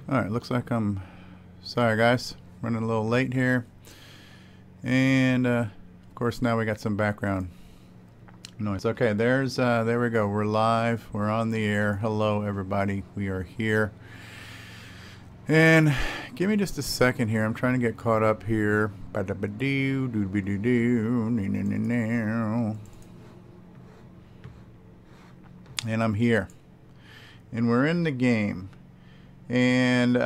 Alright, looks like I'm sorry guys, running a little late here. And of course now we got some background noise. Okay, there we go. We're live. We're on the air. Hello everybody. We are here. And give me just a second here. I'm trying to get caught up here. And I'm here. And we're in the game. And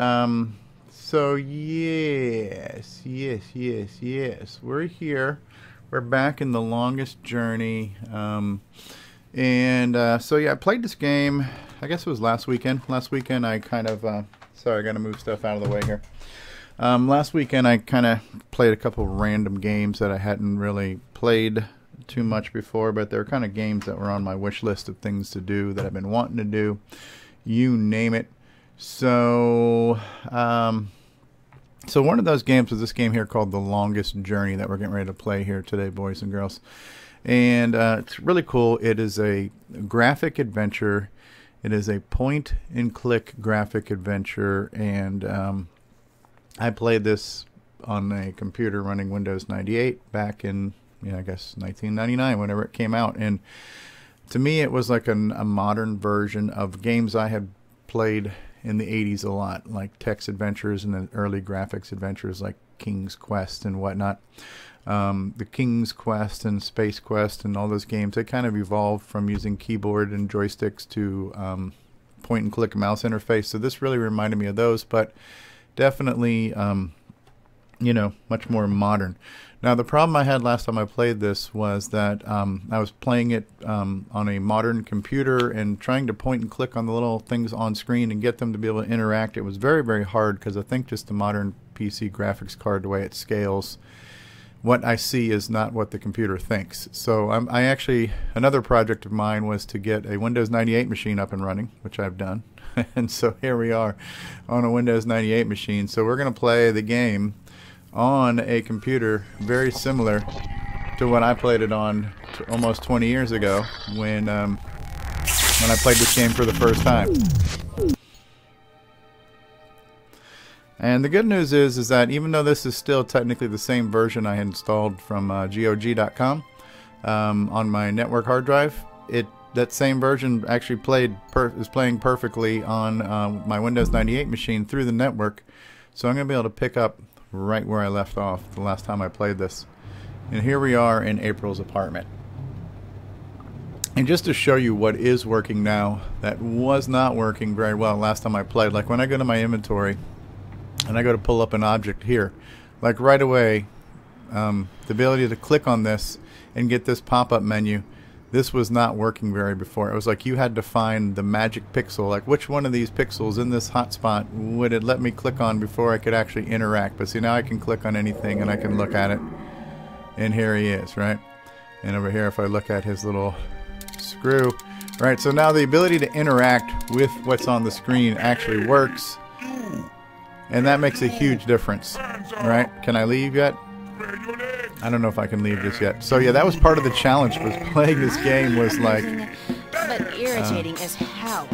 so yes, we're here. We're back in the longest journey. So yeah, I played this game, I guess it was last weekend. Last weekend I kind of sorry, I gotta move stuff out of the way here. Last weekend I kind of played a couple random games that I hadn't really played too much before, but they're kind of games that were on my wish list of things to do that I've been wanting to do. You name it. So, so one of those games was this game here called The Longest Journey that we're getting ready to play here today, boys and girls. And it's really cool. It is a graphic adventure. It is a point-and-click graphic adventure, and I played this on a computer running Windows 98 back in, I guess 1999, whenever it came out. And to me, it was like a modern version of games I had played in the 80s a lot, like text adventures and the early graphics adventures like King's Quest and whatnot. The King's Quest and Space Quest and all those games, they kind of evolved from using keyboard and joysticks to point and click mouse interface. So this really reminded me of those, but definitely much more modern. Now the problem I had last time I played this was that I was playing it on a modern computer and trying to point and click on the little things on screen and get them to be able to interact. It was very, very hard because I think just the modern PC graphics card, the way it scales, what I see is not what the computer thinks. So I actually, another project of mine was to get a Windows 98 machine up and running, which I've done. And so here we are on a Windows 98 machine. So we're going to play the game on a computer very similar to what I played it on almost 20 years ago when I played this game for the first time. And the good news is that even though this is still technically the same version I had installed from GOG.com on my network hard drive, that same version actually is playing perfectly on my Windows 98 machine through the network. So I'm going to be able to pick up right where I left off the last time I played this. And here we are in April's apartment. And just to show you what is working now that was not working very well last time I played, like when I go to my inventory and I go to pull up an object here, like right away, the ability to click on this and get this pop-up menu, this was not working very before. It was like you had to find the magic pixel, like which one of these pixels in this hotspot would it let me click on before I could actually interact. But see, now I can click on anything and I can look at it. And here he is, right? And over here, if I look at his little screw, right? So now the ability to interact with what's on the screen actually works. And that makes a huge difference, right? Can I leave yet? I don't know if I can leave just yet. So yeah, that was part of the challenge. Was playing this game was like, but irritating as hell.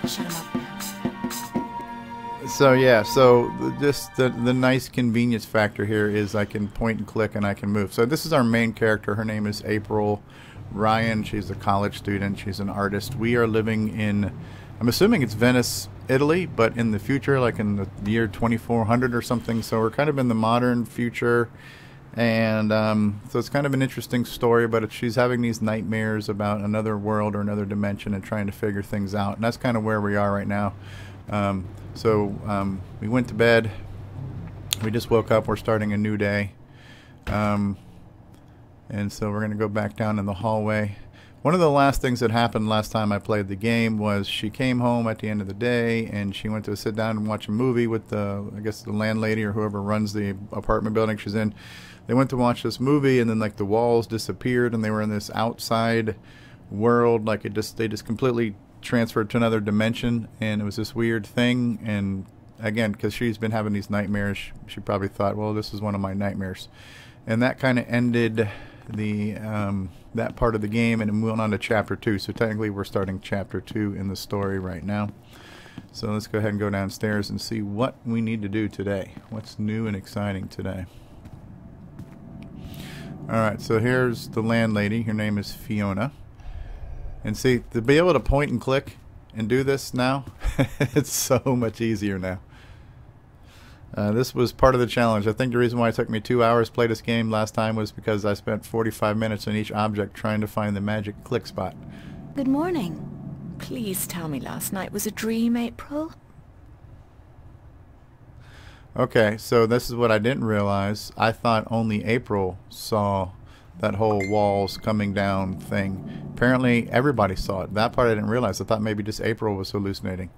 Shut him up now. So yeah, so just the nice convenience factor here is I can point and click and I can move. So this is our main character. Her name is April Ryan. She's a college student. She's an artist. We are living in, I'm assuming it's Venice, Italy, but in the future, like in the year 2400 or something. So we're kind of in the modern future. And so it's kind of an interesting story, but she's having these nightmares about another world or another dimension and trying to figure things out. And that's kind of where we are right now. We went to bed. We just woke up. We're starting a new day. And so we're going to go back down in the hallway. One of the last things that happened last time I played the game was she came home at the end of the day and she went to sit down and watch a movie with I guess the landlady or whoever runs the apartment building she's in. They went to watch this movie and then like the walls disappeared and they were in this outside world, like they just completely transferred to another dimension, and it was this weird thing. And again, because she's been having these nightmares, she probably thought, well, this is one of my nightmares. And that kind of ended the that part of the game, and it went on to chapter 2. So technically we're starting chapter 2 in the story right now. So let's go ahead and go downstairs and see what we need to do today. What's new and exciting today? Alright, so here's the landlady. Her name is Fiona. And see, to be able to point and click and do this now, it's so much easier now. This was part of the challenge. I think the reason why it took me 2 hours to play this game last time was because I spent 45 minutes on each object trying to find the magic click spot. Good morning. Please tell me last night was a dream, April. Okay, so this is what I didn't realize. I thought only April saw that whole walls coming down thing. Apparently everybody saw it. That part I didn't realize. I thought maybe just April was hallucinating.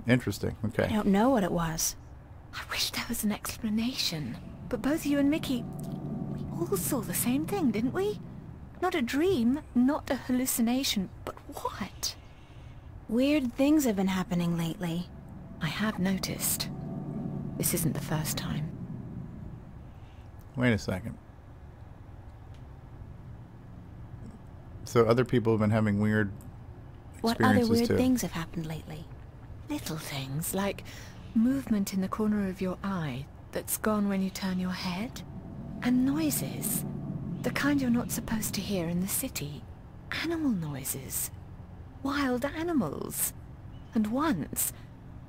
Interesting. Okay. I don't know what it was. I wish there was an explanation. But both you and Mickey, we all saw the same thing, didn't we? Not a dream, not a hallucination, but what? Weird things have been happening lately. I have noticed. This isn't the first time. Wait a second. So other people have been having weird What other experiences weird too. things have happened lately? Little things like movement in the corner of your eye that's gone when you turn your head. And noises. The kind you're not supposed to hear in the city. Animal noises. Wild animals. And once,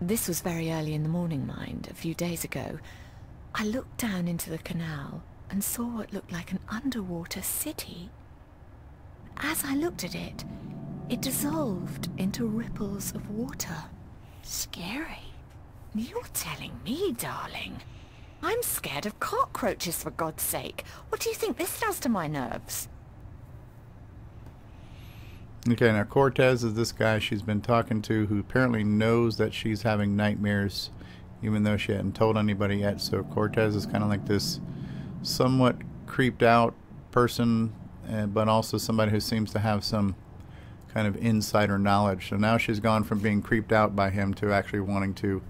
this was very early in the morning, mind, a few days ago, I looked down into the canal and saw what looked like an underwater city. As I looked at it, it dissolved into ripples of water. Scary. You're telling me, darling. I'm scared of cockroaches, for God's sake. What do you think this does to my nerves? Okay, now Cortez is this guy she's been talking to who apparently knows that she's having nightmares even though she hadn't told anybody yet. So Cortez is kind of like this somewhat creeped out person, but also somebody who seems to have some kind of insider knowledge. So now she's gone from being creeped out by him to actually wanting to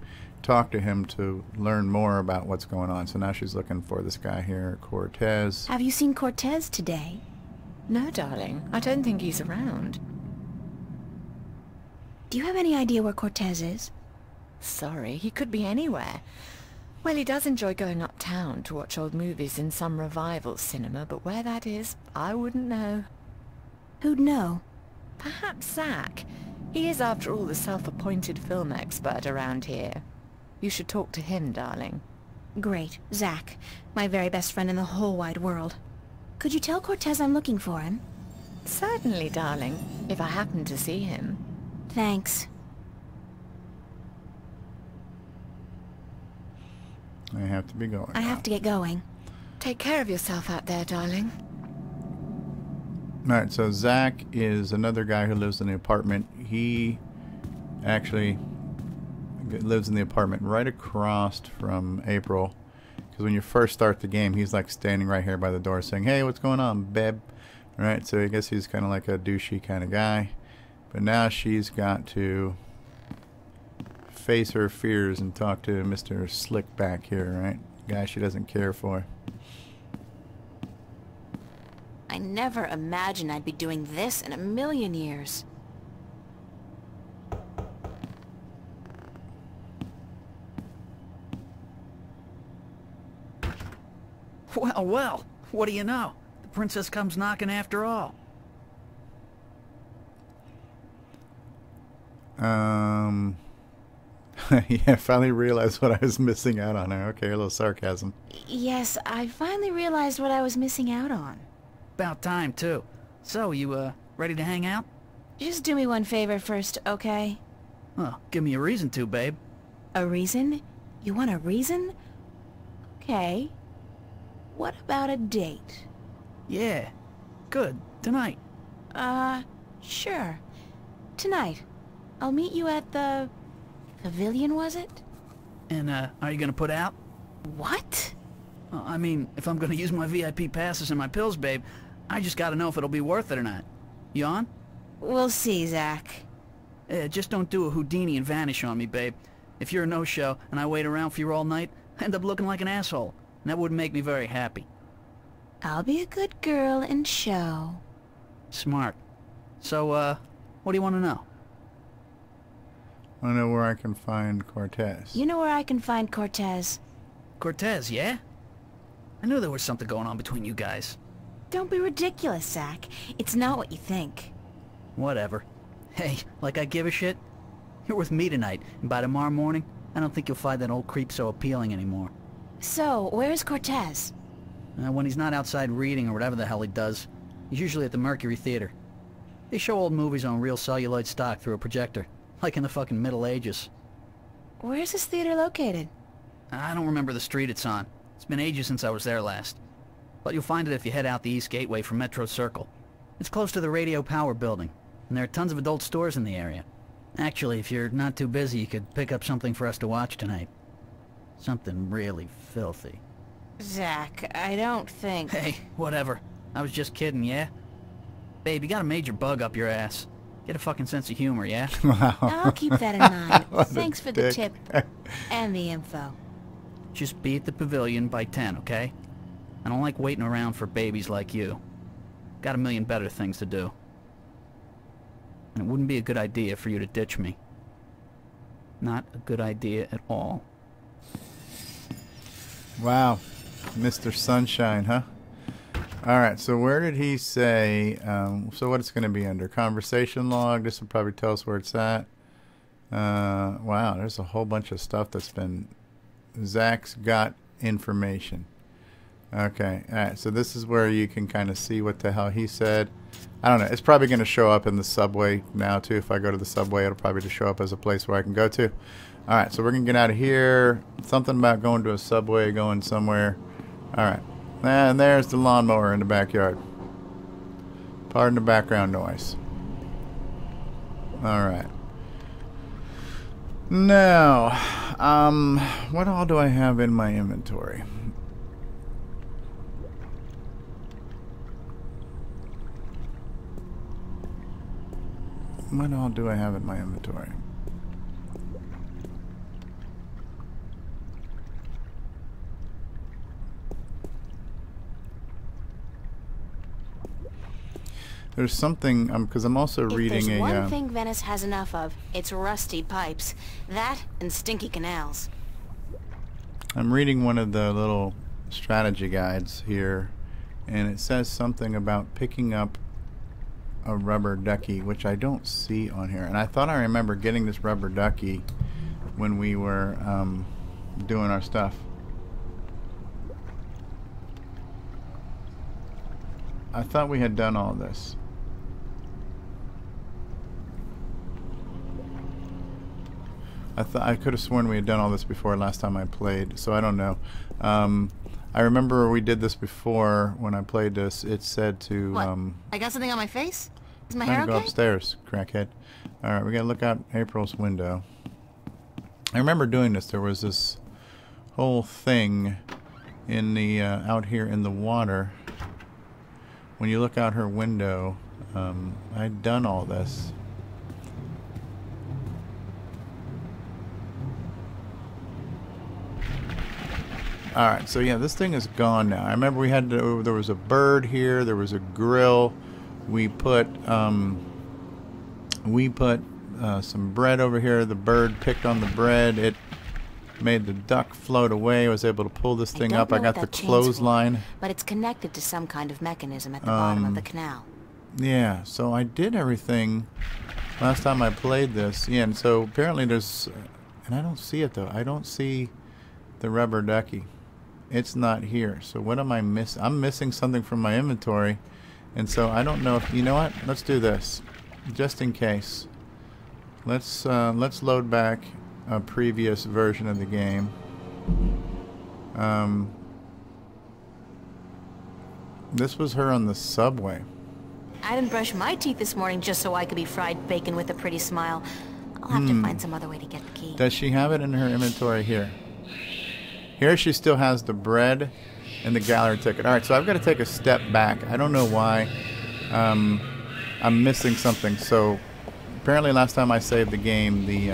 talk to him to learn more about what's going on. So now she's looking for this guy here, Cortez. Have you seen Cortez today? No, darling. I don't think he's around. Do you have any idea where Cortez is? Sorry, he could be anywhere. Well, he does enjoy going uptown to watch old movies in some revival cinema, but where that is, I wouldn't know. Who'd know? Perhaps Zach. He is, after all, the self-appointed film expert around here. You should talk to him, darling. Great. Zach. My very best friend in the whole wide world. Could you tell Cortez I'm looking for him? Certainly, darling, if I happen to see him. Thanks. I have to be going. I have to get going. Take care of yourself out there, darling. Alright, so Zach is another guy who lives in the apartment. He actually lives in the apartment right across from April. Because when you first start the game, he's like standing right here by the door saying, "Hey, what's going on, babe?" Alright, so I guess he's kind of like a douchey kind of guy. But now she's got to face her fears and talk to Mr. Slick back here, right? Guy she doesn't care for. I never imagined I'd be doing this in a million years. Well, well, what do you know? The princess comes knocking after all. Yeah, I finally realized what I was missing out on there. Okay, a little sarcasm. Yes, I finally realized what I was missing out on. About time, too. So, you, ready to hang out? Just do me one favor first, okay? Well, give me a reason to, babe. A reason? You want a reason? Okay. What about a date? Yeah. Good. Tonight. Sure. Tonight. I'll meet you at the... pavilion, was it? And, are you gonna put out? What? I mean, if I'm gonna use my VIP passes and my pills, babe, I just gotta know if it'll be worth it or not. You on? We'll see, Zach. Just don't do a Houdini and vanish on me, babe. If you're a no-show and I wait around for you all night, I end up looking like an asshole. And that wouldn't make me very happy. I'll be a good girl and show. Smart. So, what do you want to know? I know where I can find Cortez. You know where I can find Cortez? Cortez, yeah? I knew there was something going on between you guys. Don't be ridiculous, Zach. It's not what you think. Whatever. Hey, like I give a shit? You're with me tonight, and by tomorrow morning, I don't think you'll find that old creep so appealing anymore. So, where's Cortez? When he's not outside reading or whatever the hell he does, he's usually at the Mercury Theater. They show old movies on real celluloid stock through a projector, like in the fucking Middle Ages. Where's this theater located? I don't remember the street it's on. It's been ages since I was there last. But you'll find it if you head out the East Gateway from Metro Circle. It's close to the Radio Power building, and there are tons of adult stores in the area. Actually, if you're not too busy, you could pick up something for us to watch tonight. Something really filthy. Zach, I don't think... Hey, whatever. I was just kidding, yeah? Babe, you got a major bug up your ass. Get a fucking sense of humor, yeah? I'll keep that in mind. What a Thanks for the dick. tip. And the info. Just be at the pavilion by 10, okay? I don't like waiting around for babies like you. Got a million better things to do. And it wouldn't be a good idea for you to ditch me. Not a good idea at all. Wow. Mr. Sunshine, huh? Alright, so where did he say... so what it's going to be under? Conversation log. This will probably tell us where it's at. Wow, there's a whole bunch of stuff that's been... Zach's got information. Okay, alright, so this is where you can kind of see what the hell he said. I don't know, it's probably going to show up in the subway now too. If I go to the subway, it'll probably just show up as a place where I can go to. Alright, so we're going to get out of here. Something about going to a subway, going somewhere. Alright, and there's the lawnmower in the backyard. Pardon the background noise. Alright. Now, what all do I have in my inventory? What all do I have in my inventory? There's something, because I'm also reading If there's a... one thing Venice has enough of, it's rusty pipes. That and stinky canals. I'm reading one of the little strategy guides here, and it says something about picking up a rubber ducky, which I don't see on here. And I thought I remember getting this rubber ducky when we were doing our stuff. I thought we had done all this. I could have sworn we had done all this before last time I played, so I don't know. I remember we did this before when I played this. It said to... What? I got something on my face? Is my time hair to go okay? upstairs, crackhead. Alright, we gotta look out April's window. I remember doing this. There was this whole thing in the out here in the water. When you look out her window, I'd done all this. Alright, so yeah, this thing is gone now. I remember we had to, there was a bird here, there was a grill. We put some bread over here. The bird picked on the bread. It made the duck float away. I was able to pull this thing up. I got the clothesline. But it's connected to some kind of mechanism at the bottom of the canal. Yeah, so I did everything last time I played this. Yeah, and so apparently there's... And I don't see it, though. I don't see the rubber ducky. It's not here. So what am I missing? I'm missing something from my inventory. And so I don't know if... You know what? Let's do this. Just in case. Let's load back a previous version of the game. This was her on the subway. I didn't brush my teeth this morning just so I could be fried bacon with a pretty smile. I'll have to find some other way to get the key. Does she have it in her inventory here? Here she still has the bread and the gallery ticket. Alright, so I've got to take a step back. I don't know why. I'm missing something. So apparently last time I saved the game, the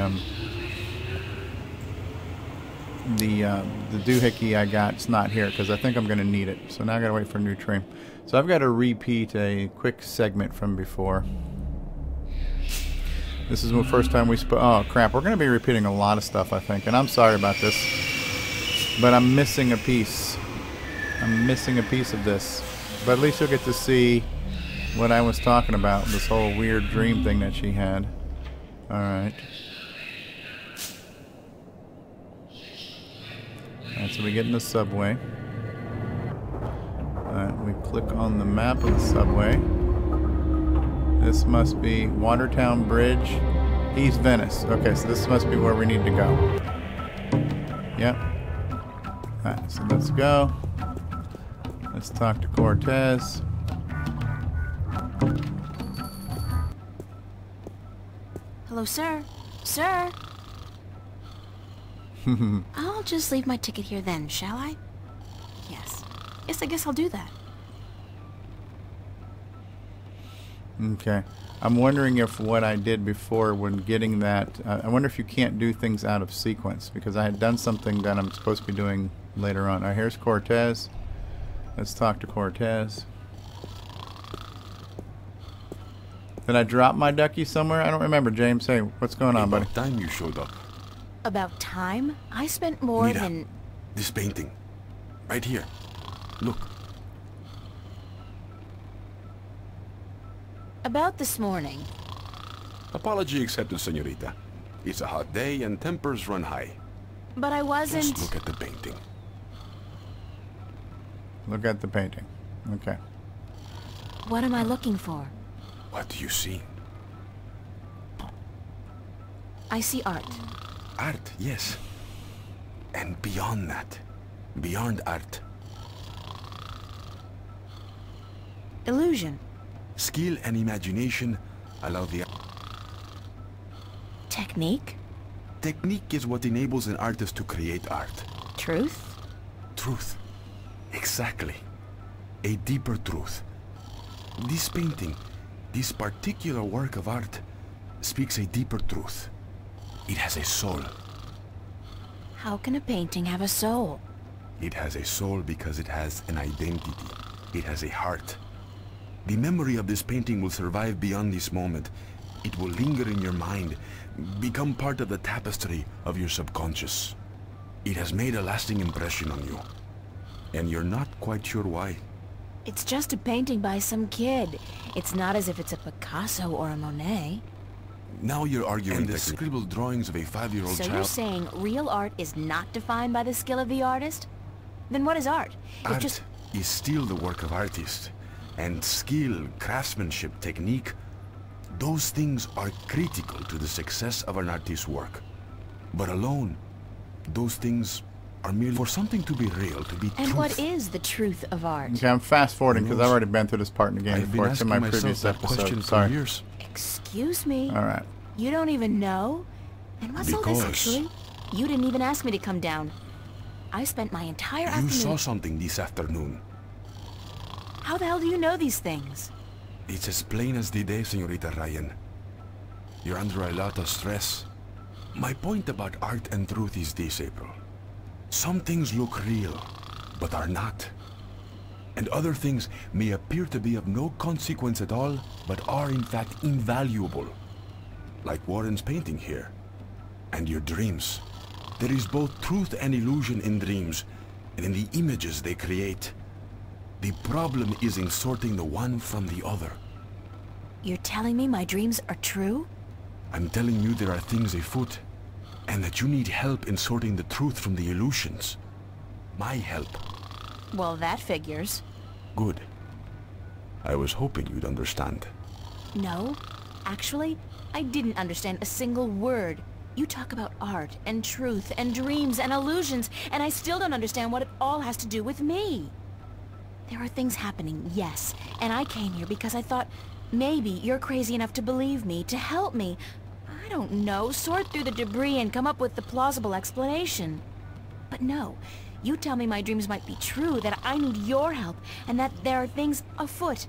doohickey I got, it's not here because I think I'm going to need it. So now I got to wait for a new train. So I've got to repeat a quick segment from before. This is the first time we spoke. Oh, crap. We're going to be repeating a lot of stuff, I think. And I'm sorry about this. But I'm missing a piece. I'm missing a piece of this. But at least you'll get to see what I was talking about. This whole weird dream thing that she had. Alright. Alright, so we get in the subway. Alright, we click on the map of the subway. This must be Watertown Bridge, East Venice. Okay, so this must be where we need to go. Yep. Alright, so let's go. Let's talk to Cortez. Hello, sir. Sir! I'll just leave my ticket here then, shall I? Yes. Yes, I guess I'll do that. Okay. I'm wondering if what I did before when getting that... I wonder if you can't do things out of sequence, because I had done something that I'm supposed to be doing later on. Alright, here's Cortez. Let's talk to Cortez. Did I drop my ducky somewhere? I don't remember, James. Hey, what's going on, buddy? About time you showed up. About time? I spent more Mira, than... this painting. Right here. Look. About this morning. Apology accepted, señorita. It's a hot day and tempers run high. But I wasn't... Just look at the painting. Look at the painting. Okay. What am I looking for? What do you see? I see art. Art, yes. And beyond that. Beyond art. Illusion. Skill and imagination allow the... Technique. Technique is what enables an artist to create art. Truth. Truth. Exactly. A deeper truth. This painting, this particular work of art, speaks a deeper truth. It has a soul. How can a painting have a soul? It has a soul because it has an identity. It has a heart. The memory of this painting will survive beyond this moment. It will linger in your mind, become part of the tapestry of your subconscious. It has made a lasting impression on you. And you're not quite sure why. It's just a painting by some kid. It's not as if it's a Picasso or a Monet. Now you're arguing the scribbled drawings of a 5-year-old So child... you're saying real art is not defined by the skill of the artist? Then what is art? Art is still the work of artists. And skill, craftsmanship, technique, those things are critical to the success of an artist's work. But alone, those things are merely for something to be real, to be And truth. what is the truth of art? Okay, I'm fast forwarding because I've already been through this part in the game I've been before. It's in asking my myself previous that question episode. for Sorry. years. Excuse me? Alright. You don't even know? And what's all this Because- actually? You didn't even ask me to come down. I spent my entire You afternoon... saw something this afternoon. How the hell do you know these things? It's as plain as the day, Señorita Ryan. You're under a lot of stress. My point about art and truth is this, April. Some things look real, but are not. And other things may appear to be of no consequence at all, but are in fact invaluable. Like Warren's painting here. And your dreams. There is both truth and illusion in dreams, and in the images they create. The problem is in sorting the one from the other. You're telling me my dreams are true? I'm telling you there are things afoot, and that you need help in sorting the truth from the illusions. My help. Well, that figures. Good. I was hoping you'd understand. No, actually, I didn't understand a single word. You talk about art and truth and dreams and illusions, and I still don't understand what it all has to do with me. There are things happening, yes, and I came here because I thought maybe you're crazy enough to believe me, to help me. I don't know, sort through the debris and come up with the plausible explanation. But no, you tell me my dreams might be true, that I need your help, and that there are things afoot.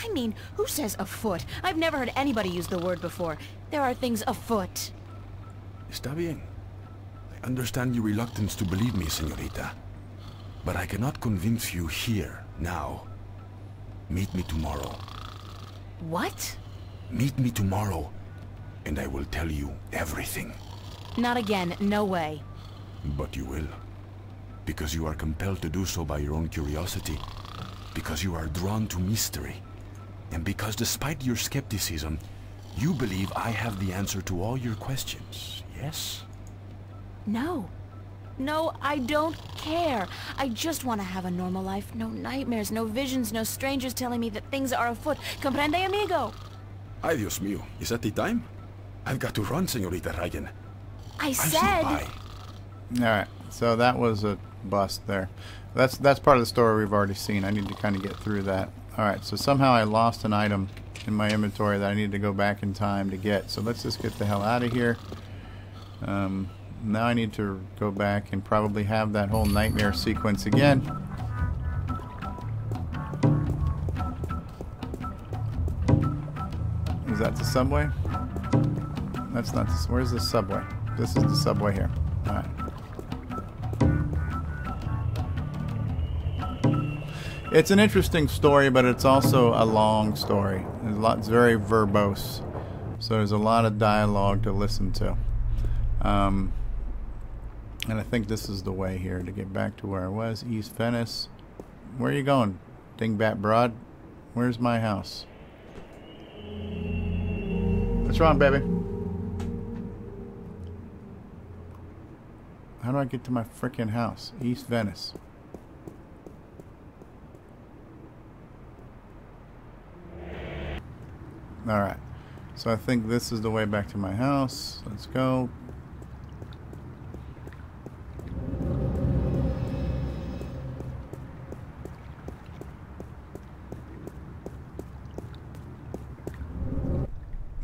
I mean, who says afoot? I've never heard anybody use the word before. There are things afoot. Está bien. I understand your reluctance to believe me, señorita. But I cannot convince you here, now. Meet me tomorrow. What? Meet me tomorrow, and I will tell you everything. Not again, no way. But you will. Because you are compelled to do so by your own curiosity. Because you are drawn to mystery. And because despite your skepticism, you believe I have the answer to all your questions, yes? No. No, I don't care. I just want to have a normal life. No nightmares, no visions, no strangers telling me that things are afoot. Comprende, amigo? Ay, Dios mío. Is that the time? I've got to run, Señorita Ryan. I I'll see you. said... Bye. Alright, so that was a bust there. That's part of the story we've already seen. I need to kind of get through that. Alright, so somehow I lost an item in my inventory that I need to go back in time to get. So let's just get the hell out of here. Now I need to go back and probably have that whole nightmare sequence again. Is that the subway? That's not the... Where's the subway? This is the subway here. Alright. It's an interesting story, but it's also a long story. It's very verbose. So there's a lot of dialogue to listen to. And I think this is the way here to get back to where I was. East Venice. Where are you going, Dingbat Broad? Where's my house? What's wrong, baby? How do I get to my frickin' house? East Venice. Alright. So I think this is the way back to my house. Let's go.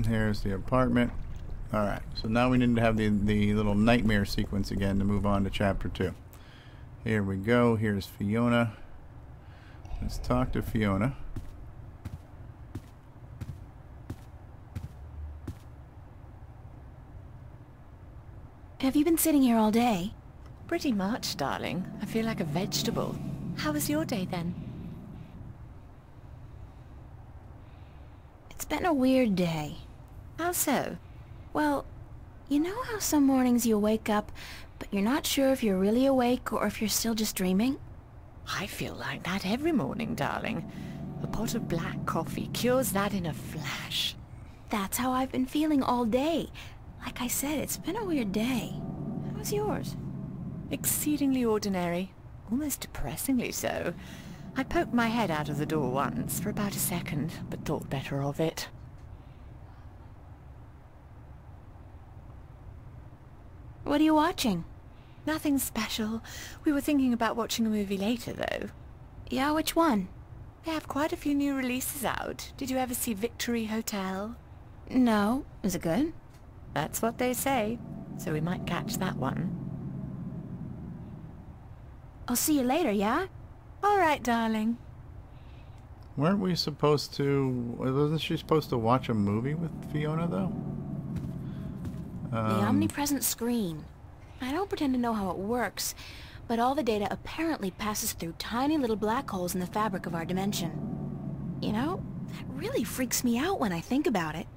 Here's the apartment. Alright, so now we need to have the little nightmare sequence again to move on to chapter 2. Here we go. Here's Fiona. Let's talk to Fiona. Have you been sitting here all day? Pretty much, darling. I feel like a vegetable. How was your day then? It's been a weird day. How so? Well, you know how some mornings you wake up, but you're not sure if you're really awake or if you're still just dreaming? I feel like that every morning, darling. A pot of black coffee cures that in a flash. That's how I've been feeling all day. Like I said, it's been a weird day. How was yours? Exceedingly ordinary. Almost depressingly so. I poked my head out of the door once, for about a second, but thought better of it. What are you watching? Nothing special. We were thinking about watching a movie later, though. Yeah, which one? They have quite a few new releases out. Did you ever see Victory Hotel? No. Is it good? That's what they say. So we might catch that one. I'll see you later, yeah? All right, darling. Weren't we supposed to... Wasn't she supposed to watch a movie with Fiona, though? The omnipresent screen. I don't pretend to know how it works, but all the data apparently passes through tiny little black holes in the fabric of our dimension. You know, that really freaks me out when I think about it.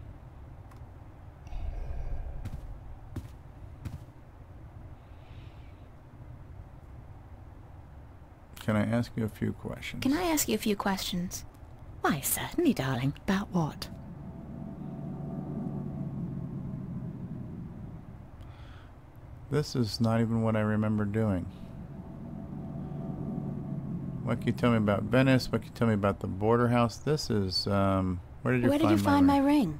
Can I ask you a few questions? Can I ask you a few questions? Why, certainly, darling. About what? This is not even what I remember doing. What can you tell me about Venice? What can you tell me about the border house? This is, where did you find my ring?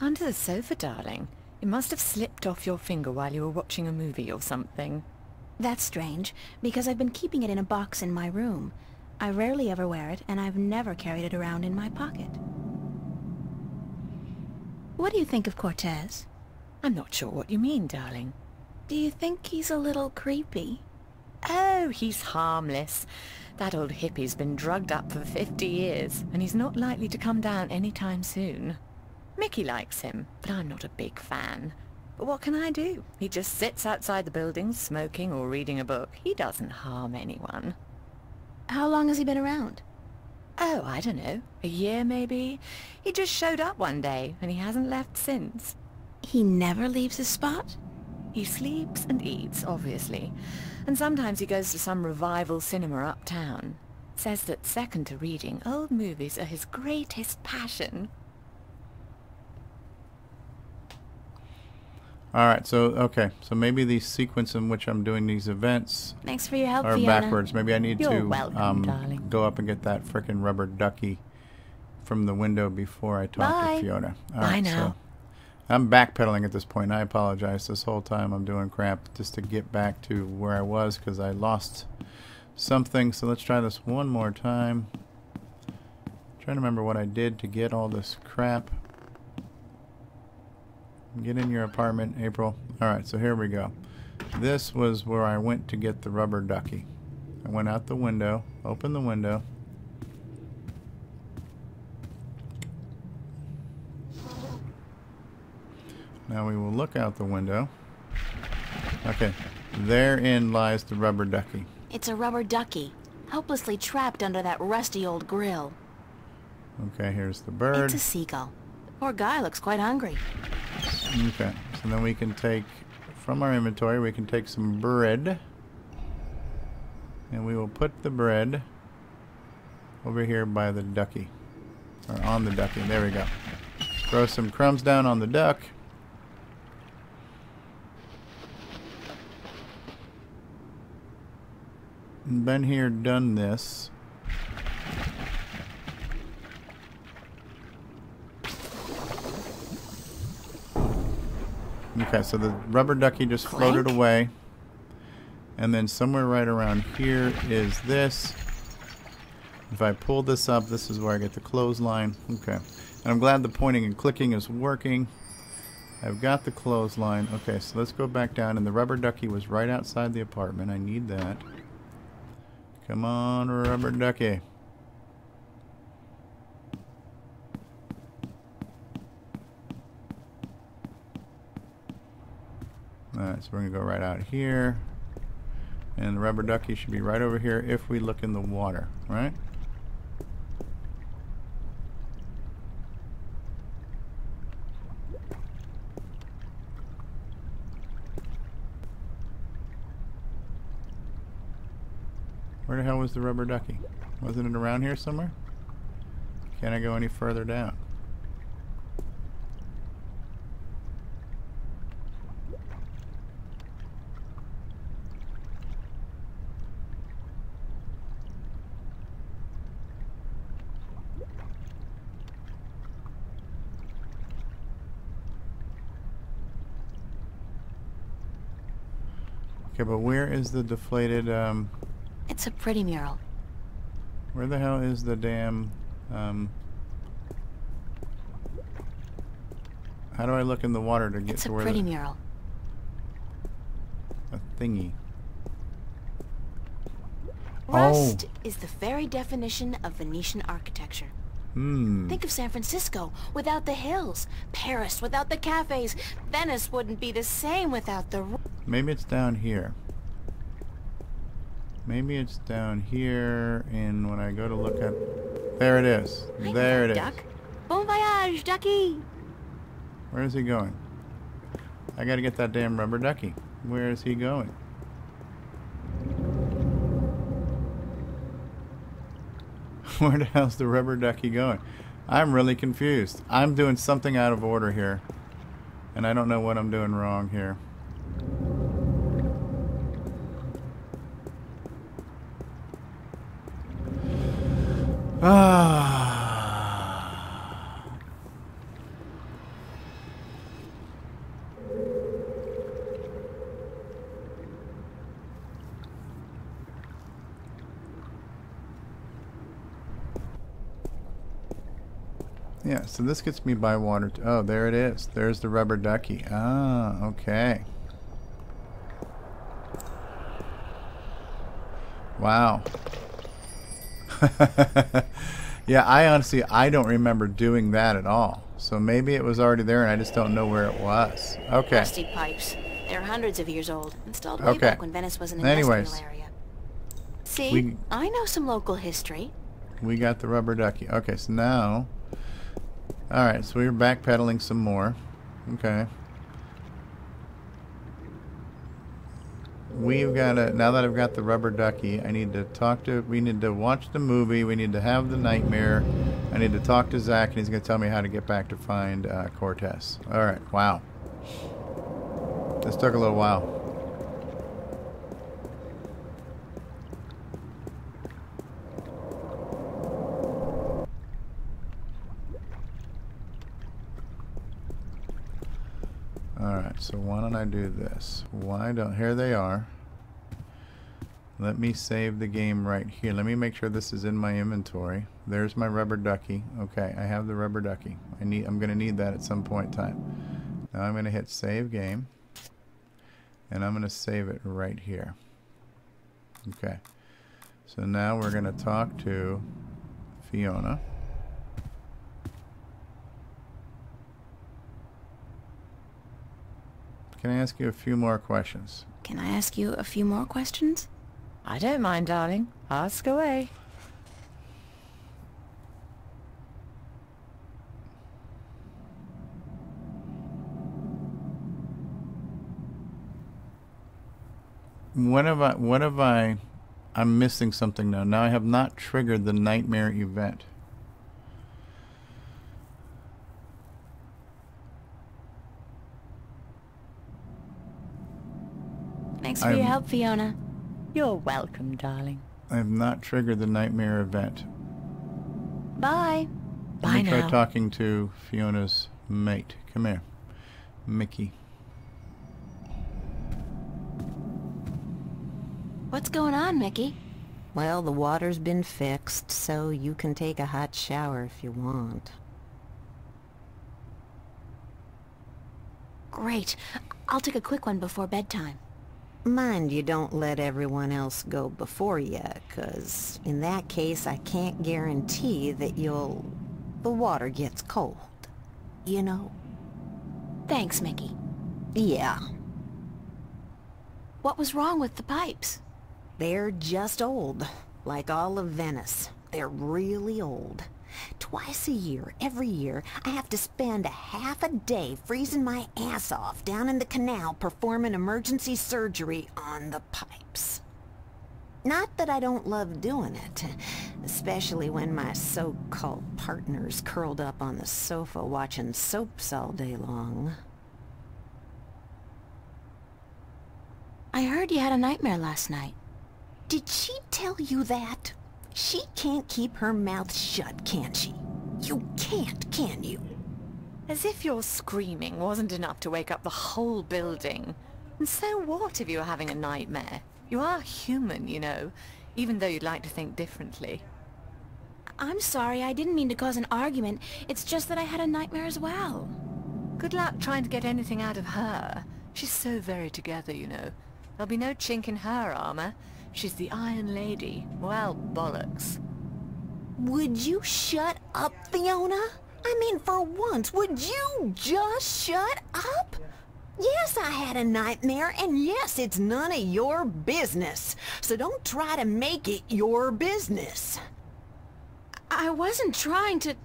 Under the sofa, darling. It must have slipped off your finger while you were watching a movie or something. That's strange, because I've been keeping it in a box in my room. I rarely ever wear it, and I've never carried it around in my pocket. What do you think of Cortez? I'm not sure what you mean, darling. Do you think he's a little creepy? Oh, he's harmless. That old hippie's been drugged up for 50 years, and he's not likely to come down anytime soon. Mickey likes him, but I'm not a big fan. But what can I do? He just sits outside the building, smoking or reading a book. He doesn't harm anyone. How long has he been around? Oh, I don't know. A year, maybe? He just showed up one day, and he hasn't left since. He never leaves his spot? He sleeps and eats, obviously. And sometimes he goes to some revival cinema uptown. Says that second to reading, old movies are his greatest passion. Alright, so, okay. So maybe the sequence in which I'm doing these events Thanks for your help, are Fiona. backwards. Maybe I need You're to welcome, darling. go up and get that frickin' rubber ducky from the window before I talk Bye. to Fiona. All Bye right, now. So I'm backpedaling at this point. I apologize. This whole time I'm doing crap just to get back to where I was because I lost something. So let's try this one more time. Trying to remember what I did to get all this crap. Get in your apartment, April. Alright, so here we go. This was where I went to get the rubber ducky. I went out the window, opened the window. Now we will look out the window. Okay, therein lies the rubber ducky. It's a rubber ducky, helplessly trapped under that rusty old grill. Okay, here's the bird. It's a seagull. The poor guy looks quite hungry. Okay, so then we can take, from our inventory, we can take some bread. And we will put the bread over here by the ducky. Or on the ducky. There we go. Throw some crumbs down on the duck. Been here, done this. Okay, so the rubber ducky just floated Clank. away. And then somewhere right around here is this. If I pull this up, this is where I get the clothesline. Okay. And I'm glad the pointing and clicking is working. I've got the clothesline. Okay, so let's go back down. And the rubber ducky was right outside the apartment. I need that. Come on, rubber ducky. Alright, so we're going to go right out here. And the rubber ducky should be right over here if we look in the water, right? Where the hell was the rubber ducky? Wasn't it around here somewhere? Can I go any further down? Okay, but where is the deflated, It's a pretty mural. where the hell is the damn, how do I look in the water to get It's to a where pretty the, mural. a thingy? Rust is the very definition of Venetian architecture. Hmm. Think of San Francisco without the hills, Paris without the cafes. Venice wouldn't be the same without the... Maybe it's down here. Maybe it's down here, and when I go to look at... There it is. Hi, There it is. duck. Bon voyage, ducky! Where is he going? I gotta get that damn rubber ducky. Where is he going? Where the hell's the rubber ducky going? I'm really confused. I'm doing something out of order here. And I don't know what I'm doing wrong here. Yeah, so this gets me by water. Oh, there it is. There's the rubber ducky. Ah, okay. Wow. Yeah, I don't remember doing that at all. So maybe it was already there and I just don't know where it was. Okay. Rusty pipes. They're hundreds of years old. Installed way Okay. back when Venice was an Anyways. industrial area. See? I know some local history. We got the rubber ducky. Okay, so now... Alright, so we were backpedaling some more. Okay. we've got to, now that I've got the rubber ducky, I need to we need to watch the movie, we need to have the nightmare, I need to talk to Zach, and he's going to tell me how to get back to find Cortez. Alright, wow. This took a little while. Alright, so why don't I do this? Here they are. Let me save the game right here. Let me make sure this is in my inventory. There's my rubber ducky. Okay, I have the rubber ducky. I'm going to need that at some point in time. Now I'm going to hit save game. And I'm going to save it right here. Okay. So now we're going to talk to Fiona. Can I ask you a few more questions? Can I ask you a few more questions? I don't mind, darling. Ask away. I'm missing something now. Now I have not triggered the nightmare event. Thanks for your help, Fiona. You're welcome, darling. I have not triggered the nightmare event. Bye. Bye now. Try talking to Fiona's mate. Come here, Mickey. What's going on, Mickey? Well, the water's been fixed, so you can take a hot shower if you want. Great. I'll take a quick one before bedtime. Mind you don't let everyone else go before you, 'cause in that case I can't guarantee that the water gets cold. You know? Thanks, Mickey. Yeah. What was wrong with the pipes? They're just old, like all of Venice. They're really old. Twice a year, every year, I have to spend a half a day freezing my ass off down in the canal performing emergency surgery on the pipes. Not that I don't love doing it, especially when my so-called partner's curled up on the sofa watching soaps all day long. I heard you had a nightmare last night. Did she tell you that? She can't keep her mouth shut, can she? You can't, can you? As if your screaming wasn't enough to wake up the whole building. And so what if you're having a nightmare? You are human, you know, even though you'd like to think differently. I'm sorry, I didn't mean to cause an argument. It's just that I had a nightmare as well. Good luck trying to get anything out of her. She's so very together, you know. There'll be no chink in her armor. She's the Iron Lady. Well, bollocks. Would you shut up, Fiona? I mean, for once, would you just shut up? Yes, I had a nightmare, and yes, it's none of your business. So don't try to make it your business. I wasn't trying to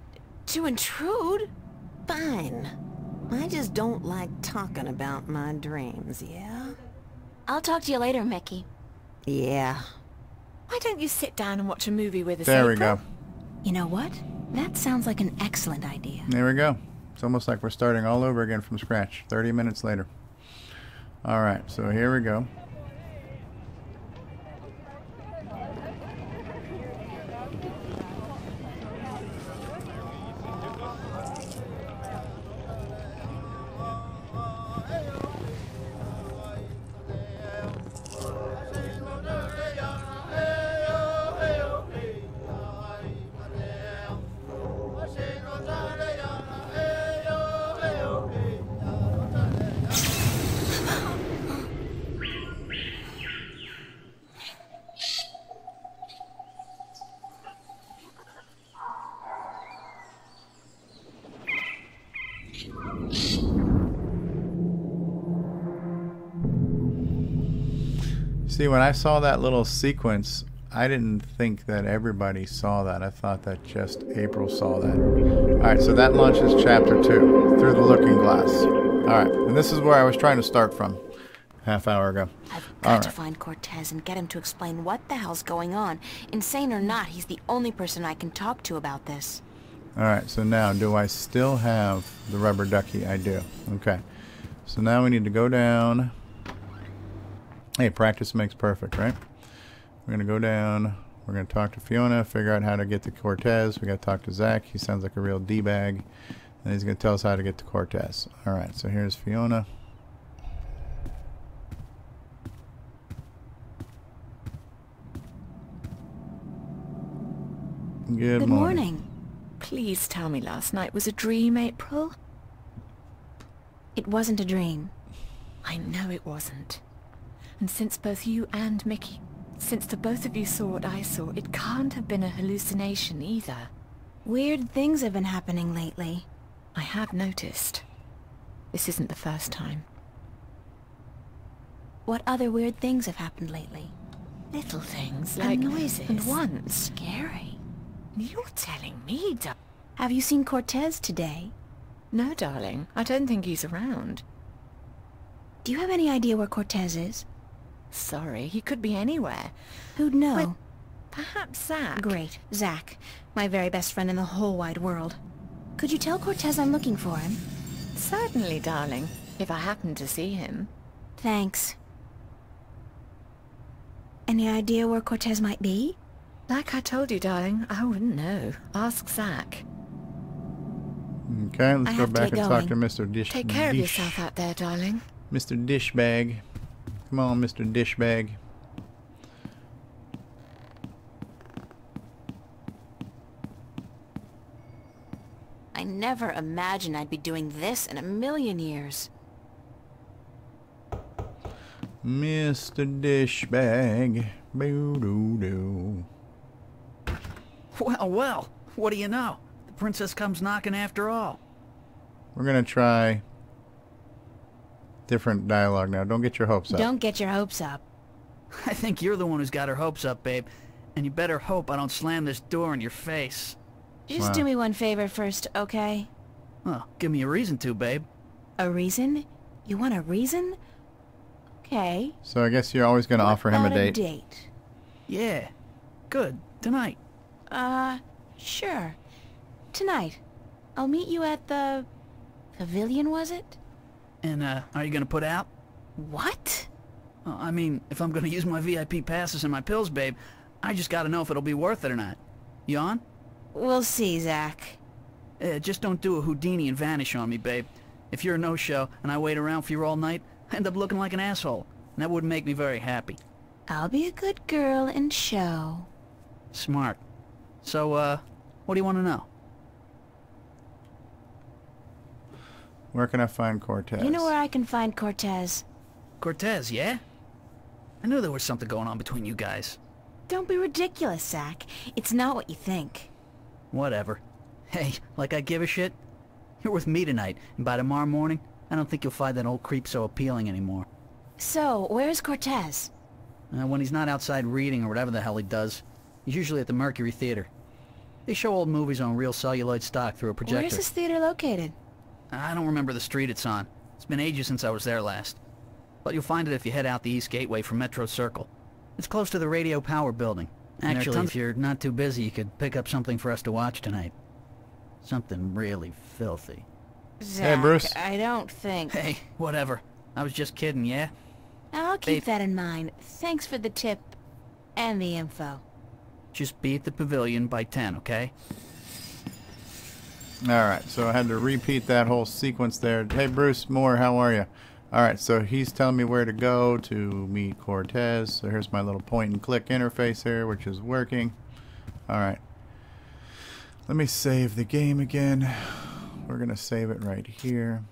intrude. Fine. I just don't like talking about my dreams, yeah? I'll talk to you later, Mickey. Yeah. Why don't you sit down and watch a movie with us, There we April? go. You know what? That sounds like an excellent idea. There we go. It's almost like we're starting all over again from scratch, 30 minutes later. Alright, so here we go. See, when I saw that little sequence, I didn't think that everybody saw that. I thought that just April saw that. Alright, so that launches Chapter 2, Through the Looking Glass. Alright, and this is where I was trying to start from. half hour ago. I've All got to right. find Cortez and get him to explain what the hell's going on. Insane or not, he's the only person I can talk to about this. All right, so now, do I still have the rubber ducky? I do. Okay. So now we need to go down. Hey, practice makes perfect, right? We're going to go down. We're going to talk to Fiona, figure out how to get to Cortez. We got to talk to Zach. He sounds like a real D-bag. And he's going to tell us how to get to Cortez. All right, so here's Fiona. Good morning. Please tell me last night was a dream, April. It wasn't a dream. I know it wasn't. And since both you and Mickey, since the both of you saw what I saw, it can't have been a hallucination either. Weird things have been happening lately. I have noticed. This isn't the first time. What other weird things have happened lately? Little things And like noises. And once. Scary. You're telling me, Have you seen Cortez today? No, darling. I don't think he's around. Do you have any idea where Cortez is? Sorry, he could be anywhere. Who'd know? But perhaps Zach. Great. Zach. My very best friend in the whole wide world. Could you tell Cortez I'm looking for him? Certainly, darling. If I happen to see him. Thanks. Any idea where Cortez might be? Like I told you, darling, I wouldn't know. Ask Zach. Okay, let's I go have to back get and talk to going. Mr. Dish. Take care of yourself out there, darling. Mr. Dishbag. Come on, Mr. Dishbag. I never imagined I'd be doing this in a million years. Mr. Dishbag. Boo-doo-doo. Well, well, what do you know? The princess comes knocking after all. We're going to try different dialogue now. Don't get your hopes up. Don't get your hopes up. I think you're the one who's got her hopes up, babe. And you better hope I don't slam this door in your face. Just Wow. do me one favor first, okay? Well, give me a reason to, babe. A reason? You want a reason? Okay. So I guess you're always going to offer him a What about date. Yeah. Good. Tonight. Sure. Tonight. I'll meet you at the... pavilion, was it? And, are you gonna put out? What? I mean, if I'm gonna use my VIP passes and my pills, babe, I just gotta know if it'll be worth it or not. You on? We'll see, Zach. Just don't do a Houdini and vanish on me, babe. If you're a no-show and I wait around for you all night, I end up looking like an asshole. And that wouldn't make me very happy. I'll be a good girl and show. Smart. So, what do you want to know? Where can I find Cortez? You know where I can find Cortez? Cortez, yeah? I knew there was something going on between you guys. Don't be ridiculous, Zach. It's not what you think. Whatever. Hey, like I give a shit? You're with me tonight, and by tomorrow morning, I don't think you'll find that old creep so appealing anymore. So, where's Cortez? When he's not outside reading or whatever the hell he does, he's usually at the Mercury Theater. They show old movies on real celluloid stock through a projector. Where's this theater located? I don't remember the street it's on. It's been ages since I was there last. But you'll find it if you head out the East Gateway from Metro Circle. It's close to the Radio Power Building. Actually, if you're not too busy, you could pick up something for us to watch tonight. Something really filthy. Zach, Bruce. I don't think... Hey, whatever. I was just kidding, yeah? I'll keep that in mind. Thanks for the tip and the info. Just be at the pavilion by 10, okay? Alright, so I had to repeat that whole sequence there. Hey, Bruce Moore, how are you? Alright, so he's telling me where to go to meet Cortez. So here's my little point and click interface here, which is working. Alright. Let me save the game again. We're going to save it right here.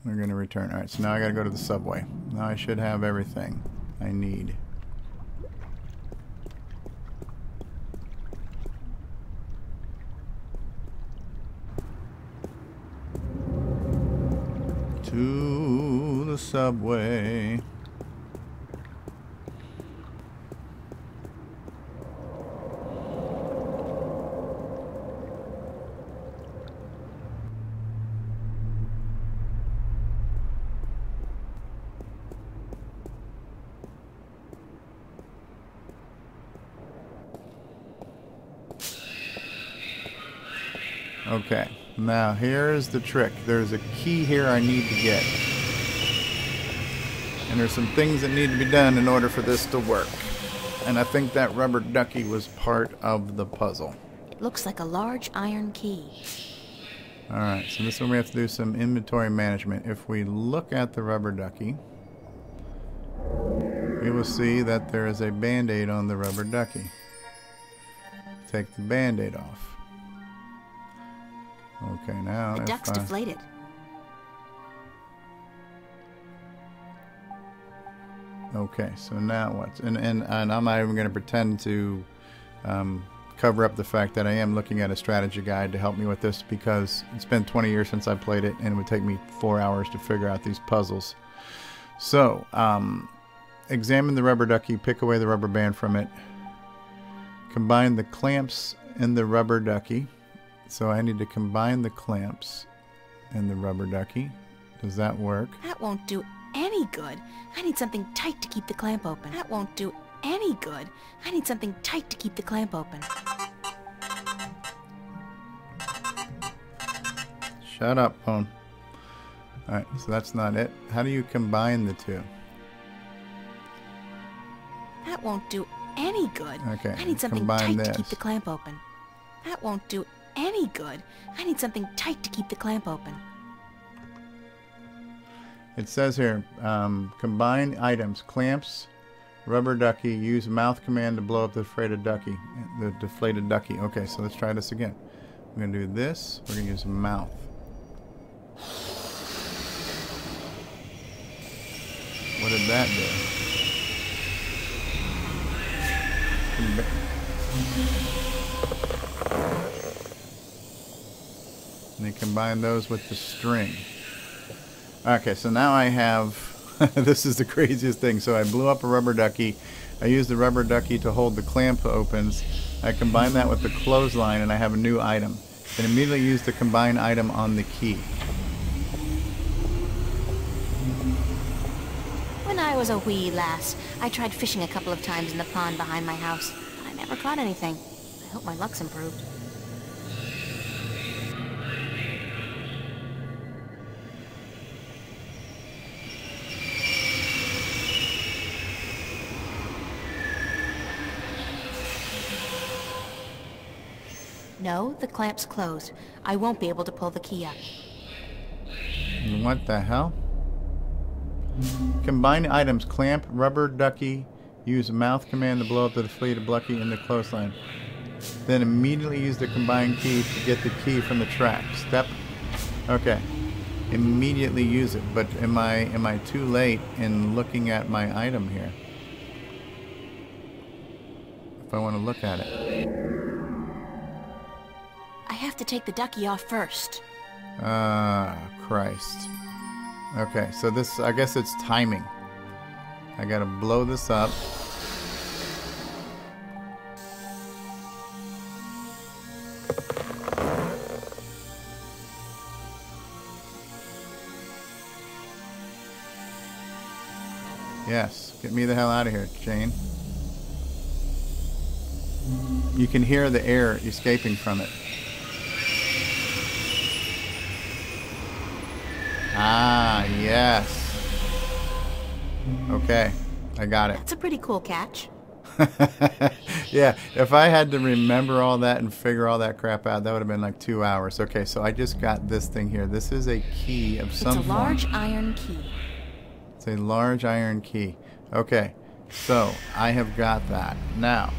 We're going to return. Alright, so now I got to go to the subway. Now I should have everything I need. To the subway. Okay, now here's the trick. There's a key here I need to get. And there's some things that need to be done in order for this to work. And I think that rubber ducky was part of the puzzle. It looks like a large iron key. Alright, so this one we have to do some inventory management. If we look at the rubber ducky, we will see that there is a band-aid on the rubber ducky. Take the band-aid off. Okay, now The duck's deflated. Okay, so now what? And I'm not even going to pretend to cover up the fact that I am looking at a strategy guide to help me with this, because it's been 20 years since I played it, and it would take me 4 hours to figure out these puzzles. So, examine the rubber ducky, pick away the rubber band from it, combine the clamps and the rubber ducky. So I need to combine the clamps and the rubber ducky. Does that work? That won't do any good. I need something tight to keep the clamp open. That won't do any good. I need something tight to keep the clamp open. Shut up, phone. Alright, so that's not it. How do you combine the two? That won't do any good. Okay, I need something combine tight this. to keep the clamp open. That won't do any good. I need something tight to keep the clamp open. It says here, combine items, clamps, rubber ducky, use mouth command to blow up the deflated ducky. Okay, so let's try this again. We're going to do this. We're going to use mouth. What did that do? And you combine those with the string. Okay, so now I have... this is the craziest thing. So I blew up a rubber ducky. I used the rubber ducky to hold the clamp opens. I combine that with the clothesline, and I have a new item. Then immediately use the combined item on the key. When I was a wee lass, I tried fishing a couple of times in the pond behind my house, but I never caught anything. I hope my luck's improved. No, the clamp's closed. I won't be able to pull the key up. What the hell? Combine items, clamp, rubber ducky, use mouth command to blow up the deflated ducky in the clothesline. Then immediately use the combined key to get the key from the track. Step. Okay. Immediately use it. But am I too late in looking at my item here? If I want to look at it. I have to take the ducky off first. Christ. Okay, so this, I guess it's timing. I gotta blow this up. Yes, get me the hell out of here, Jane. You can hear the air escaping from it. Ah, yes. Okay, I got it. That's a pretty cool catch. Yeah, if I had to remember all that and figure all that crap out, that would have been like 2 hours. Okay, so I just got this thing here. This is a key of some form. It's a large iron key. It's a large iron key. Okay, so I have got that. Now,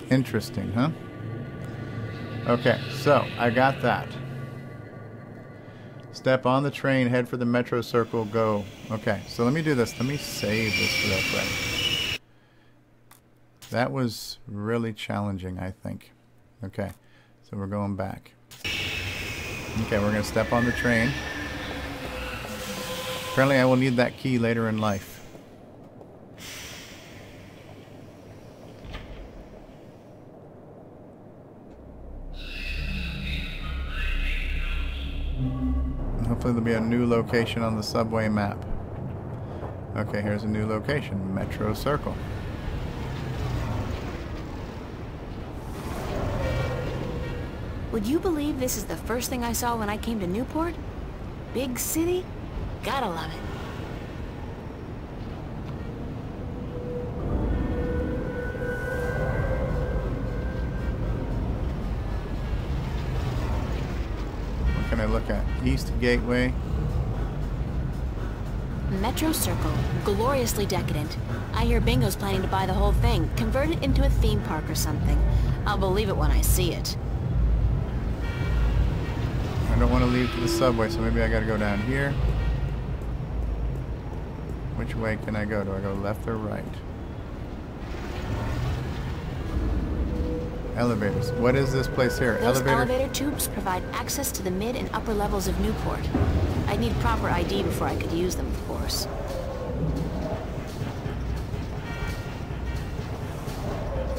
interesting, huh? Okay, so I got that. Step on the train, head for the metro circle, go. Okay, so let me do this. Let me save this real quick. That was really challenging, I think. Okay, so we're going back. Okay, we're going to step on the train. Apparently I will need that key later in life. Hopefully there'll be a new location on the subway map. Okay, here's a new location. Metro Circle. Would you believe this is the first thing I saw when I came to Newport? Big city? Gotta love it. What can I look at? East Gateway. Metro Circle. Gloriously decadent. I hear Bingo's planning to buy the whole thing, convert it into a theme park or something. I'll believe it when I see it. I don't want to leave to the subway, so maybe I gotta go down here. Which way can I go? Do I go left or right? Elevators. What is this place here? Those Elevator? elevator tubes provide access to the mid and upper levels of Newport. I'd need proper ID before I could use them, of course.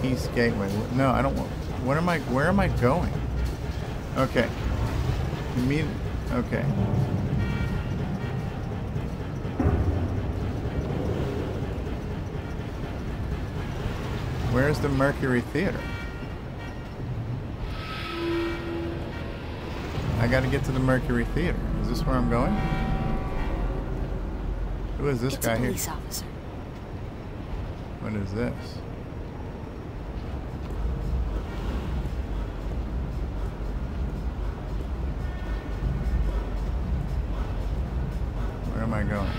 East Gateway. No, I don't want... Where am I going? Okay. You mean... Okay. Where's the Mercury Theater? I gotta get to the Mercury Theater. Is this where I'm going? Who is this guy here? It's a police officer. What is this? Where am I going?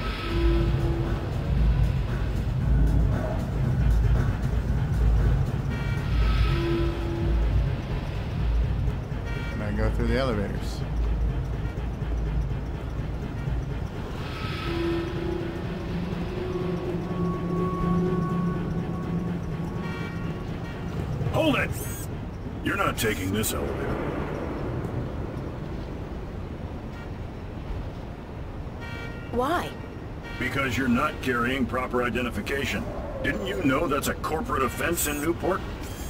Can I go through the elevators? Hold it! You're not taking this elevator. Why? Because you're not carrying proper identification. Didn't you know that's a corporate offense in Newport?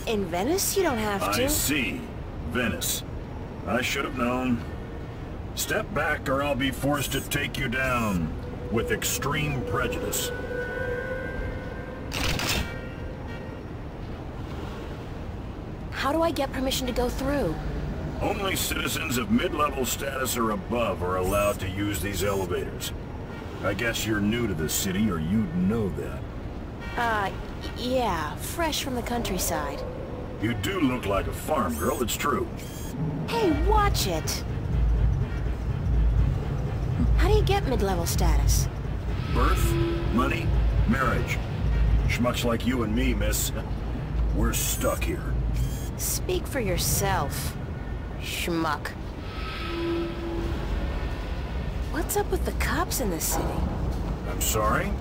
In Venice, you don't have to. I see. Venice. I should have known. Step back or I'll be forced to take you down with extreme prejudice. How do I get permission to go through? Only citizens of mid-level status or above are allowed to use these elevators. I guess you're new to the city or you'd know that. Yeah, fresh from the countryside. You do look like a farm girl, it's true. Hey, watch it! How do you get mid-level status? Birth, money, marriage. Schmucks like you and me, miss. We're stuck here. Speak for yourself, schmuck. What's up with the cops in this city? I'm sorry?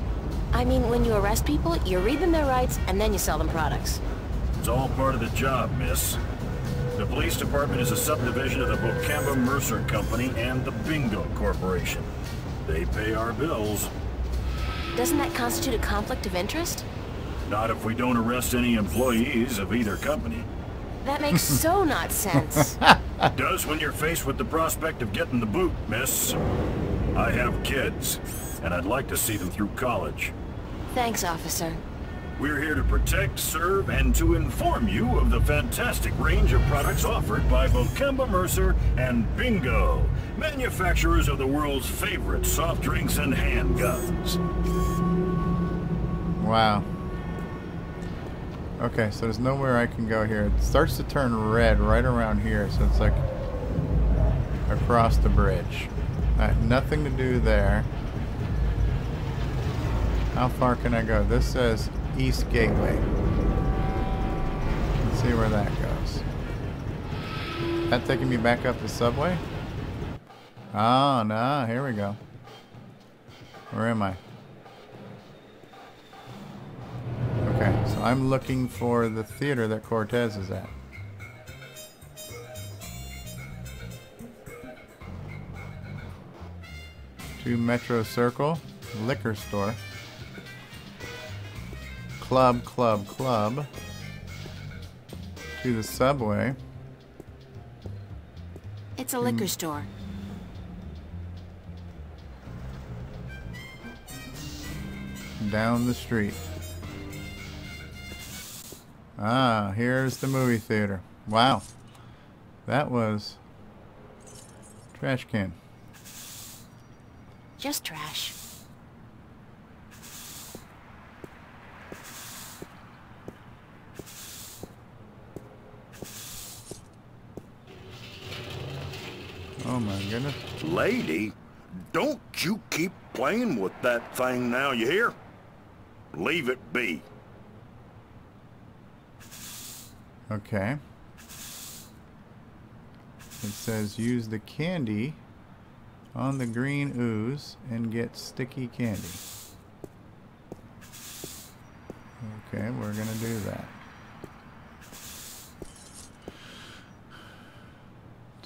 I mean, when you arrest people, you read them their rights, and then you sell them products. It's all part of the job, miss. The police department is a subdivision of the Bocamba Mercer Company and the Bingo Corporation. They pay our bills. Doesn't that constitute a conflict of interest? Not if we don't arrest any employees of either company. That makes so not sense. It does when you're faced with the prospect of getting the boot, miss. I have kids, and I'd like to see them through college. Thanks, officer. We're here to protect, serve, and to inform you of the fantastic range of products offered by Bocamba Mercer and Bingo, manufacturers of the world's favorite soft drinks and handguns. Wow. Okay, so there's nowhere I can go here. It starts to turn red right around here, so it's like across the bridge. Nothing to do there. How far can I go? This says East Gateway. Let's see where that goes. That taking me back up the subway? Oh, no, here we go. Where am I? Okay, so I'm looking for the theater that Cortez is at. To Metro Circle, liquor store, club, to the subway. It's a liquor store. down the street. Ah, here's the movie theater. Wow. That was trash can. Just trash. Oh my goodness. Lady, don't you keep playing with that thing now, you hear? Leave it be. Okay. It says use the candy on the green ooze and get sticky candy. Okay, we're gonna do that.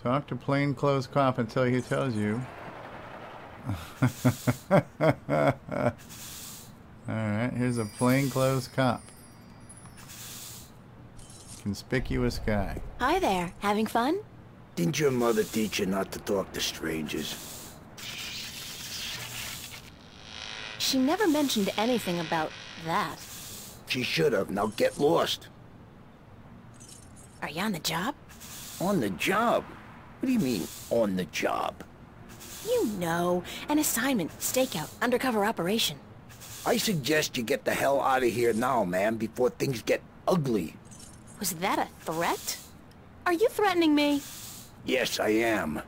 Talk to plainclothes cop until he tells you. Alright, here's a plainclothes cop. Conspicuous guy. Hi there. Having fun? Didn't your mother teach you not to talk to strangers? She never mentioned anything about that. She should have. Now get lost. Are you on the job? On the job? What do you mean, on the job? You know, an assignment, stakeout, undercover operation. I suggest you get the hell out of here now, man, before things get ugly. Was that a threat? Are you threatening me? Yes, I am.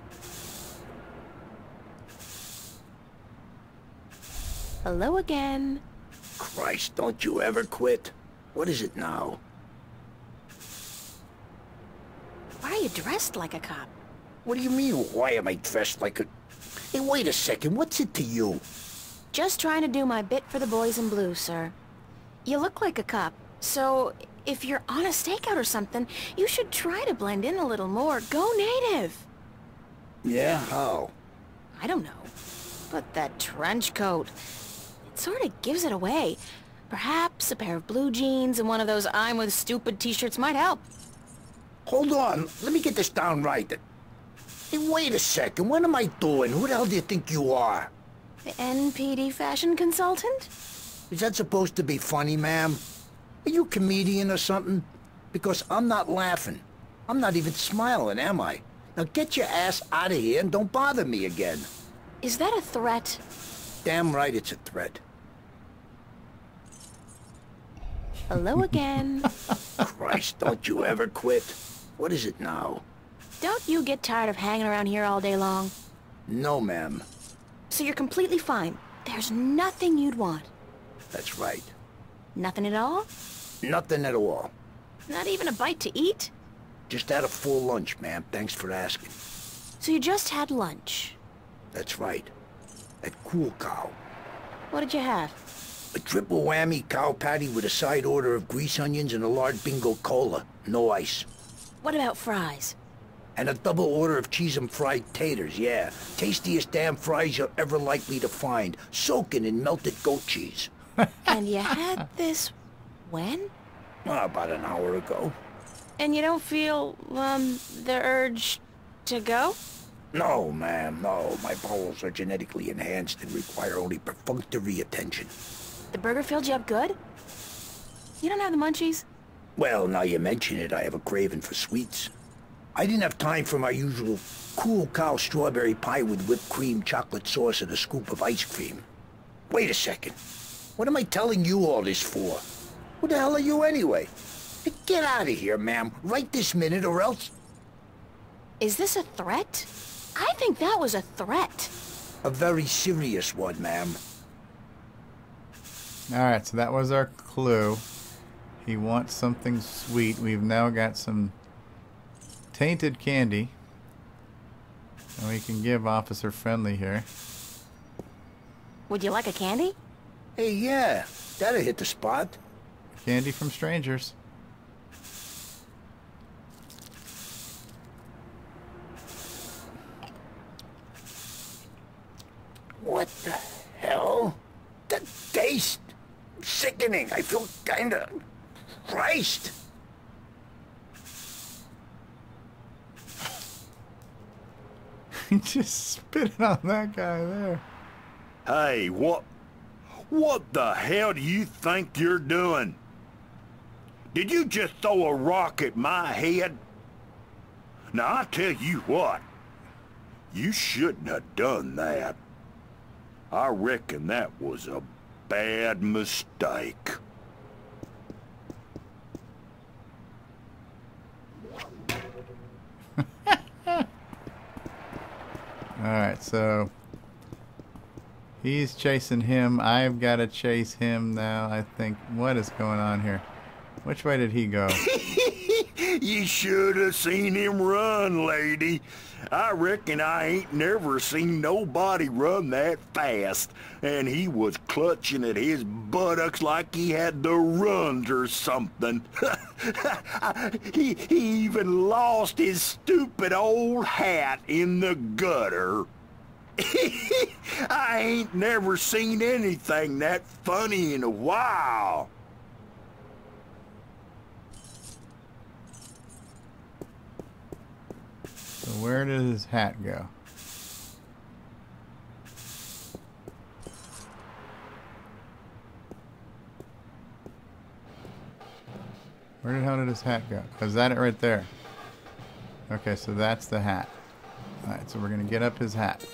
Hello again. Christ, don't you ever quit. What is it now? Why are you dressed like a cop? What do you mean, why am I dressed like a... Hey, wait a second, what's it to you? Just trying to do my bit for the boys in blue, sir. You look like a cop, so if you're on a stakeout or something, you should try to blend in a little more. Go native! Yeah, how? I don't know. But that trench coat, it sort of gives it away. Perhaps a pair of blue jeans and one of those I'm with stupid t-shirts might help. Hold on, let me get this down right. Hey, wait a second, what am I doing? Who the hell do you think you are? The NPD fashion consultant? Is that supposed to be funny, ma'am? Are you a comedian or something? Because I'm not laughing. I'm not even smiling, am I? Now get your ass out of here and don't bother me again. Is that a threat? Damn right it's a threat. Hello again. Christ, don't you ever quit. What is it now? Don't you get tired of hanging around here all day long? No, ma'am. So you're completely fine. There's nothing you'd want. That's right. Nothing at all? Nothing at all. Not even a bite to eat? Just had a full lunch, ma'am. Thanks for asking. So you just had lunch? That's right. At Cool Cow. What did you have? A triple whammy cow patty with a side order of grease onions and a large bingo cola. No ice. What about fries? And a double order of cheese and fried taters, yeah. Tastiest damn fries you're ever likely to find. Soaking in melted goat cheese. And you had this when? About an hour ago. And you don't feel, the urge to go? No, ma'am, no. My bowels are genetically enhanced and require only perfunctory attention. The burger filled you up good? You don't have the munchies? Well, now you mention it, I have a craving for sweets. I didn't have time for my usual Cool Cow strawberry pie with whipped cream, chocolate sauce, and a scoop of ice cream. Wait a second. What am I telling you all this for? Who the hell are you anyway? Hey, get out of here, ma'am, right this minute or else... Is this a threat? I think that was a threat. A very serious one, ma'am. Alright, so that was our clue. He wants something sweet. We've now got some tainted candy. And we can give Officer Friendly here. Would you like a candy? Hey, yeah, that'll hit the spot. Candy from strangers. What the hell? The taste! Sickening. I feel kinda... Christ! He just spit it on that guy there. Hey, What the hell do you think you're doing? Did you just throw a rock at my head? Now, I tell you what. You shouldn't have done that. I reckon that was a bad mistake. Alright, so he's chasing him. I've got to chase him now, I think. What is going on here? Which way did he go? You should have seen him run, lady. I reckon I ain't never seen nobody run that fast. And he was clutching at his buttocks like he had the runs or something. He even lost his stupid old hat in the gutter. I ain't never seen anything that funny in a while. So where did his hat go? Where the hell did his hat go? Is that it right there? Okay, so that's the hat. Alright, so we're going to get up his hat.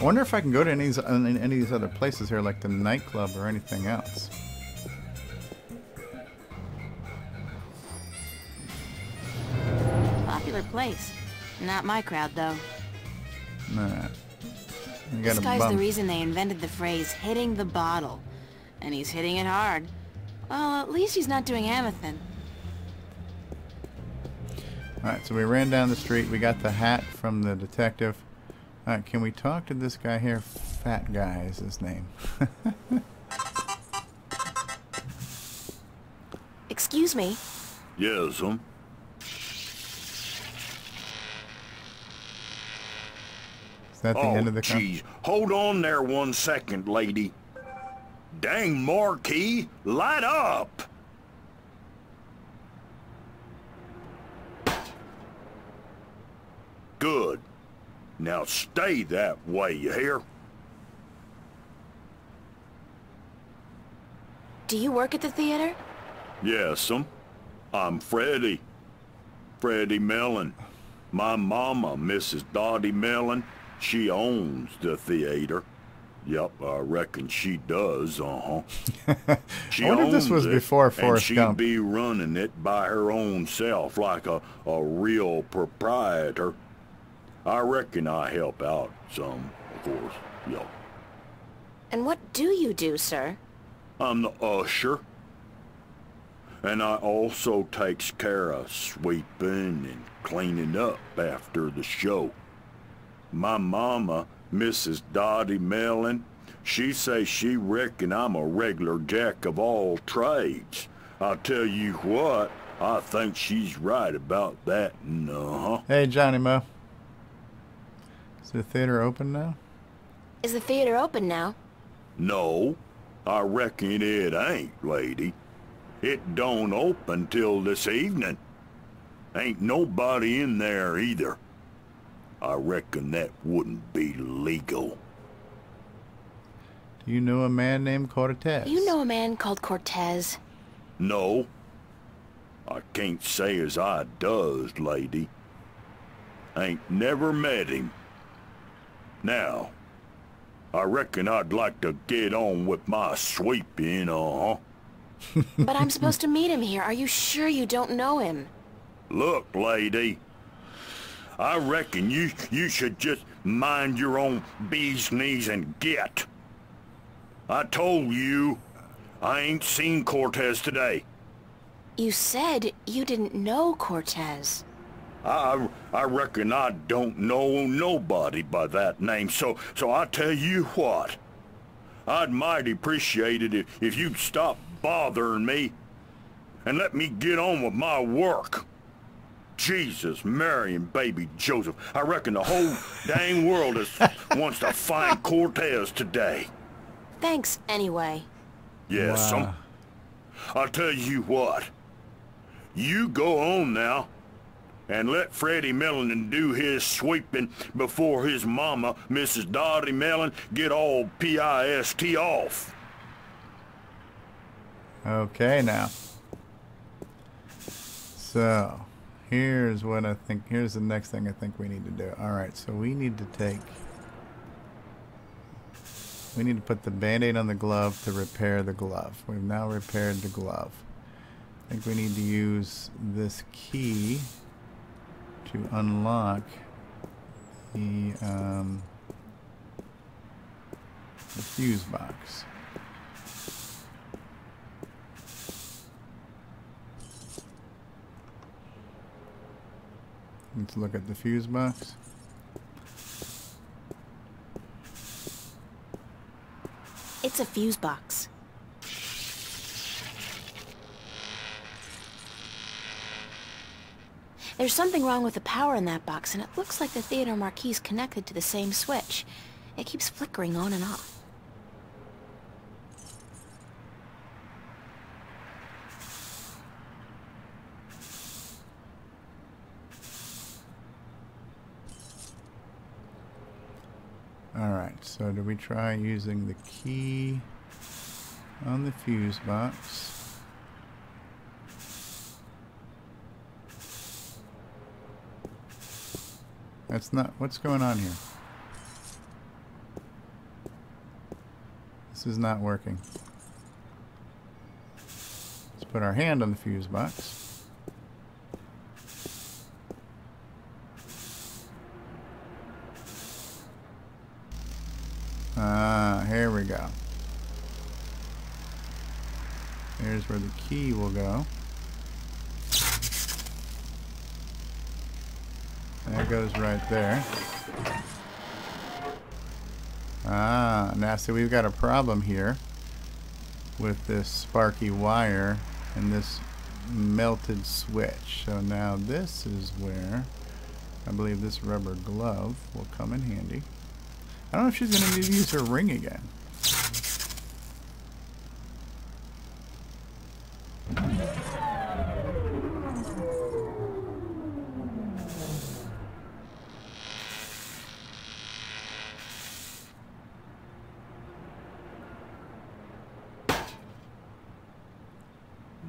I wonder if I can go to any of these other places here, like the nightclub or anything else. Popular place. Not my crowd, though. Nah. This guy's the reason they invented the phrase, hitting the bottle. And he's hitting it hard. Well, at least he's not doing anything. Alright, so we ran down the street. We got the hat from the detective. Alright, can we talk to this guy here? Fat Guy is his name. Excuse me. Yes, Is that the end of the Jeez. Hold on there 1 second, lady. Dang, Marquis, light up! Good. Now stay that way, you hear? Do you work at the theater? Yes, I'm Freddie. Freddie Mellon. My mama, Mrs. Dottie Mellon, she owns the theater. Yep, I reckon she does, She I wonder if this owns was it, before Forrest and Gump. she'd be running it by her own self like a real proprietor. I reckon I help out some, of course, yep. And what do you do, sir? I'm the usher. And I also takes care of sweeping and cleaning up after the show. My mama, Mrs. Dottie Mellon, she say she reckon I'm a regular jack of all trades. I'll tell you what, I think she's right about that, Hey, Johnny Mo. Is the theater open now? Is the theater open now? No, I reckon it ain't, lady. It don't open till this evening. Ain't nobody in there either. I reckon that wouldn't be legal. Do you know a man named Cortez? You know a man called Cortez? No. I can't say as I does, lady. Ain't never met him. Now, I reckon I'd like to get on with my sweeping, But I'm supposed to meet him here. Are you sure you don't know him? Look, lady. I reckon you should just mind your own bee's knees and get. I told you, I ain't seen Cortez today. You said you didn't know Cortez. I reckon I don't know nobody by that name, so I tell you what. I'd mighty appreciate it if you'd stop bothering me and let me get on with my work. Jesus, Mary, and baby Joseph. I reckon the whole dang world wants to find Cortez today. Thanks, anyway. Yes, Wow. I'll tell you what. You go on now and let Freddie Mellon do his sweeping before his mama, Mrs. Dottie Mellon, get all pissed off. Okay, now. So, here's what I think. Here's the next thing I think we need to do. Alright, so we need to take... We need to put the band-aid on the glove to repair the glove. We've now repaired the glove. I think we need to use this key to unlock the fuse box. Let's look at the fuse box. It's a fuse box. There's something wrong with the power in that box, and it looks like the theater marquee is connected to the same switch. It keeps flickering on and off. Alright, so do we try using the key on the fuse box? That's not... What's going on here? This is not working. Let's put our hand on the fuse box. Here we go. Here's where the key will go. That goes right there. Now see, we've got a problem here with this sparky wire and this melted switch. So now this is where I believe this rubber glove will come in handy. I don't know if she's going to need to use her ring again.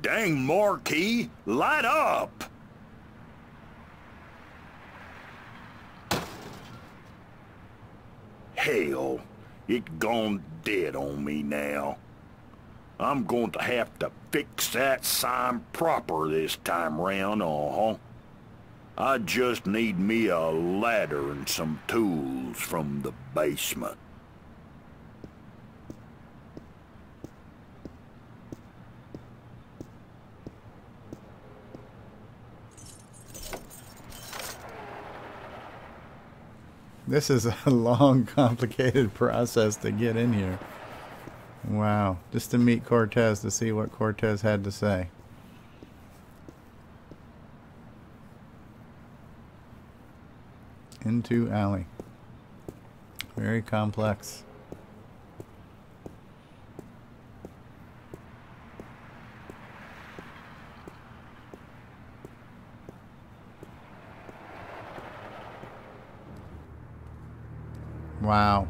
Dang marquee, light up! Hell, it gone dead on me now. I'm going to have to fix that sign proper this time round, I just need me a ladder and some tools from the basement. This is a long, complicated process to get in here. Wow. Just to meet Cortez, to see what Cortez had to say. Into alley. Very complex. Wow.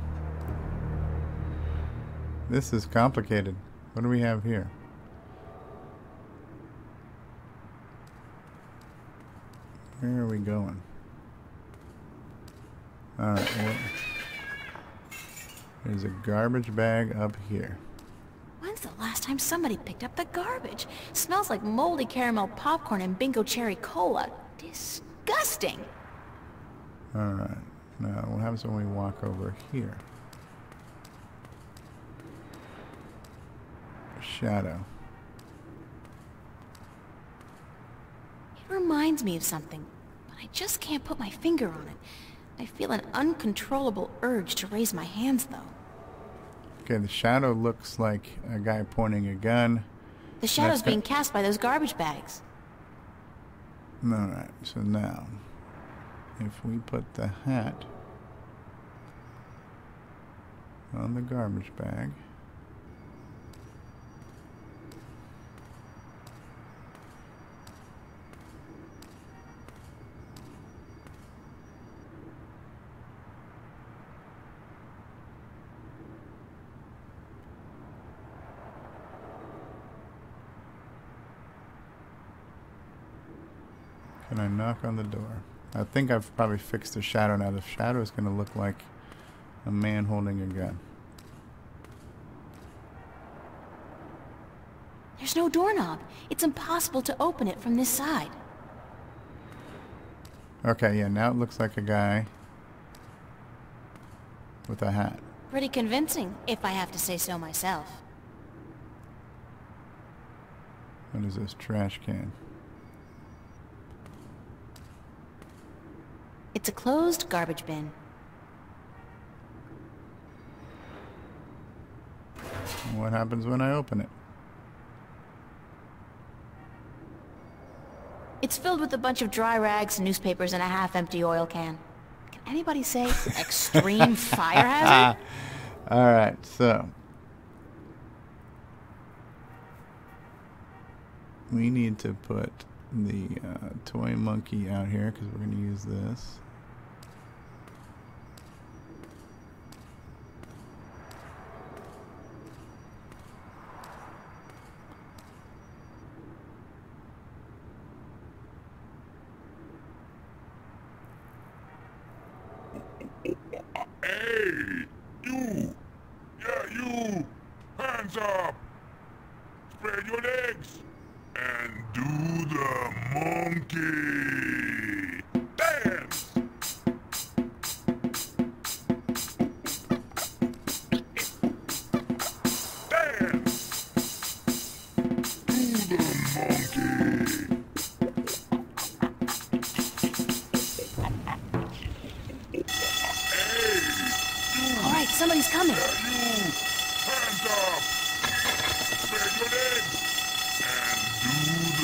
This is complicated. What do we have here? Where are we going? Alright, well, there's a garbage bag up here. When's the last time somebody picked up the garbage? Smells like moldy caramel popcorn and bingo cherry cola. Disgusting! Alright. Now, what happens when we walk over here? Shadow. It reminds me of something, but I just can't put my finger on it. I feel an uncontrollable urge to raise my hands, though. Okay, the shadow looks like a guy pointing a gun. The shadow's being cast by those garbage bags. Alright, so now, if we put the hat on the garbage bag, Can I knock on the door? I think I've probably fixed the shadow now. The shadow is going to look like a man holding a gun. There's no doorknob. It's impossible to open it from this side. Okay, yeah, now it looks like a guy with a hat. Pretty convincing, if I have to say so myself. What is this? Trash can. It's a closed garbage bin. What happens when I open it? It's filled with a bunch of dry rags, newspapers, and a half-empty oil can. Can anybody say extreme fire hazard? Alright, so we need to put the toy monkey out here because we're going to use this. Hey! You! Yeah, you! Hands up! Spread your legs! And do the monkey! Dance! Dance! Do the monkey! All right, somebody's coming. Hands up! Spread your legs!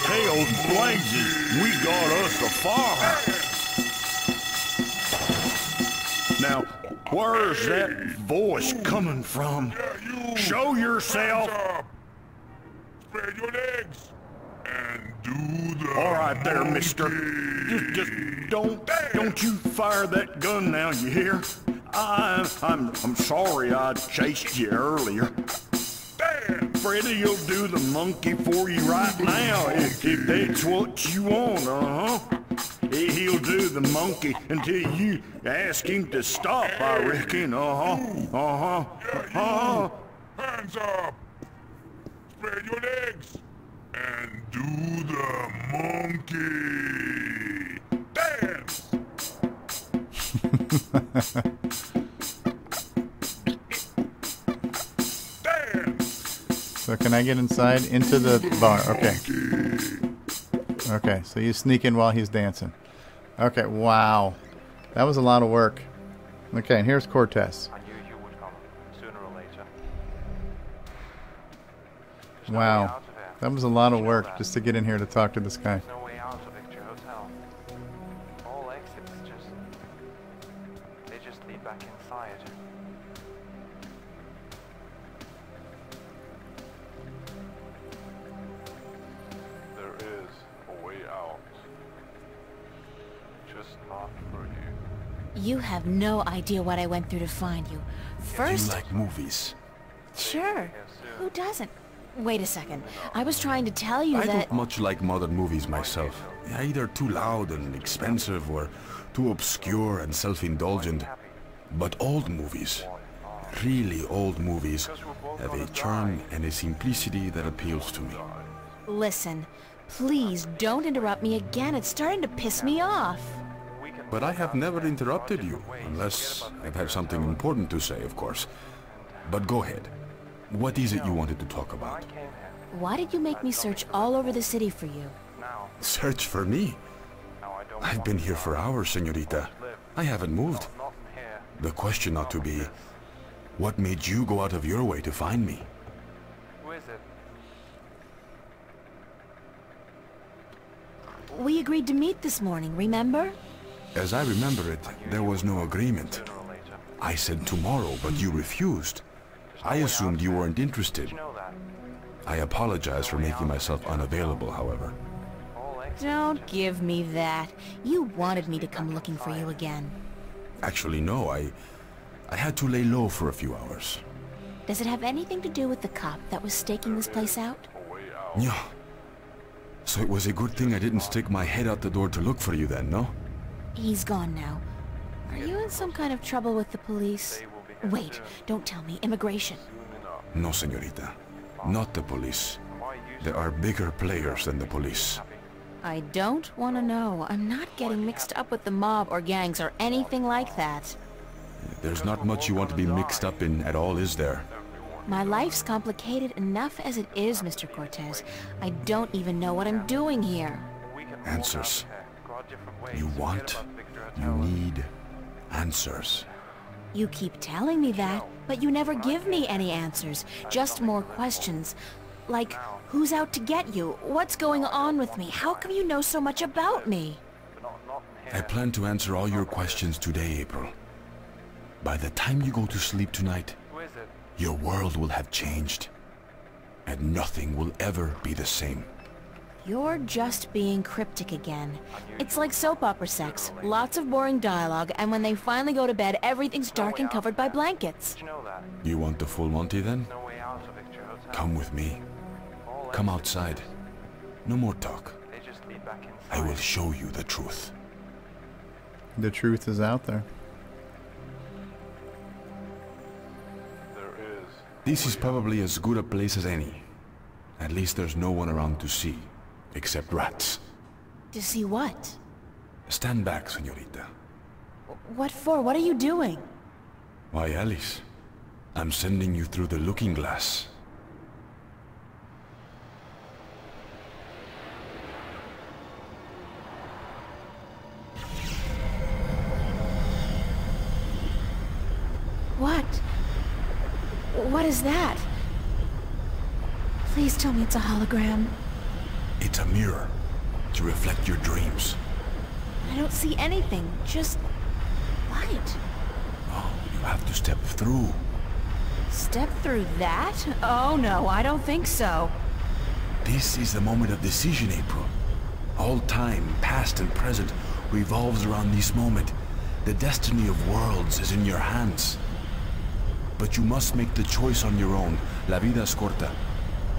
Hell blanksy, we got us a fire. Now, where's that voice coming from? Show yourself. Spread your legs and do the All right there, mister. Just don't you fire that gun now, you hear? I'm sorry I chased you earlier. Freddy'll do the monkey for you right now if that's what you want, He'll do the monkey until you ask him to stop, I reckon, Hands up! Spread your legs and do the monkey! Dance! So can I get inside into the bar? Okay. Okay, so you sneak in while he's dancing. Okay, wow. That was a lot of work. Okay, and here's Cortez. I knew you would come, sooner or later. Wow. That was a lot of work just to get in here to talk to this guy. There's no way out of Victory Hotel. All exits they just lead back inside. There is a way out. Just not for you. You have no idea what I went through to find you. First, You like movies? sure. Who doesn't? Wait a second. I was trying to tell you I that... don't much like modern movies myself. They're either too loud and expensive or too obscure and self-indulgent. But old movies, really old movies, have a charm and a simplicity that appeals to me. Listen, please don't interrupt me again. It's starting to piss me off. But I have never interrupted you, unless I've had something important to say, of course. But go ahead. What is it you wanted to talk about? Why did you make me search all over the city for you? Search for me? I've been here for hours, señorita. I haven't moved. The question ought to be, what made you go out of your way to find me? Who is it? We agreed to meet this morning, remember? As I remember it, there was no agreement. Sooner or later. I said tomorrow, but you refused. I assumed you weren't interested. You know that. I apologize for making myself unavailable, however. All exits Don't give me that. You wanted me to come looking for you again. Actually, no, I had to lay low for a few hours. Does it have anything to do with the cop that was staking this place out? No. So it was a good thing I didn't stick my head out the door to look for you then, no? He's gone now. Are you in some kind of trouble with the police? Wait, don't tell me. Immigration. No, señorita. Not the police. There are bigger players than the police. I don't want to know. I'm not getting mixed up with the mob or gangs or anything like that. There's not much you want to be mixed up in at all, is there? My life's complicated enough as it is, Mr. Cortez. I don't even know what I'm doing here. Answers. You want, you need answers. You keep telling me that, but you never give me any answers. Just more questions. Like, who's out to get you? What's going on with me? How come you know so much about me? I plan to answer all your questions today, April. By the time you go to sleep tonight, your world will have changed. And nothing will ever be the same. You're just being cryptic again. It's like soap opera sex. Lots of boring dialogue, and when they finally go to bed, everything's dark and covered by blankets. You want the full Monty then? Come with me. Come outside. No more talk. I will show you the truth. The truth is out there. This is probably as good a place as any. At least there's no one around to see. Except rats. To see what? Stand back, señorita. What for? What are you doing? Why, Alice, I'm sending you through the looking glass. What? What is that? Please tell me it's a hologram. It's a mirror to reflect your dreams. I don't see anything, just light. Oh, you have to step through. Step through that? Oh no, I don't think so. This is the moment of decision, April. All time, past and present, revolves around this moment. The destiny of worlds is in your hands. But you must make the choice on your own. La vida es corta.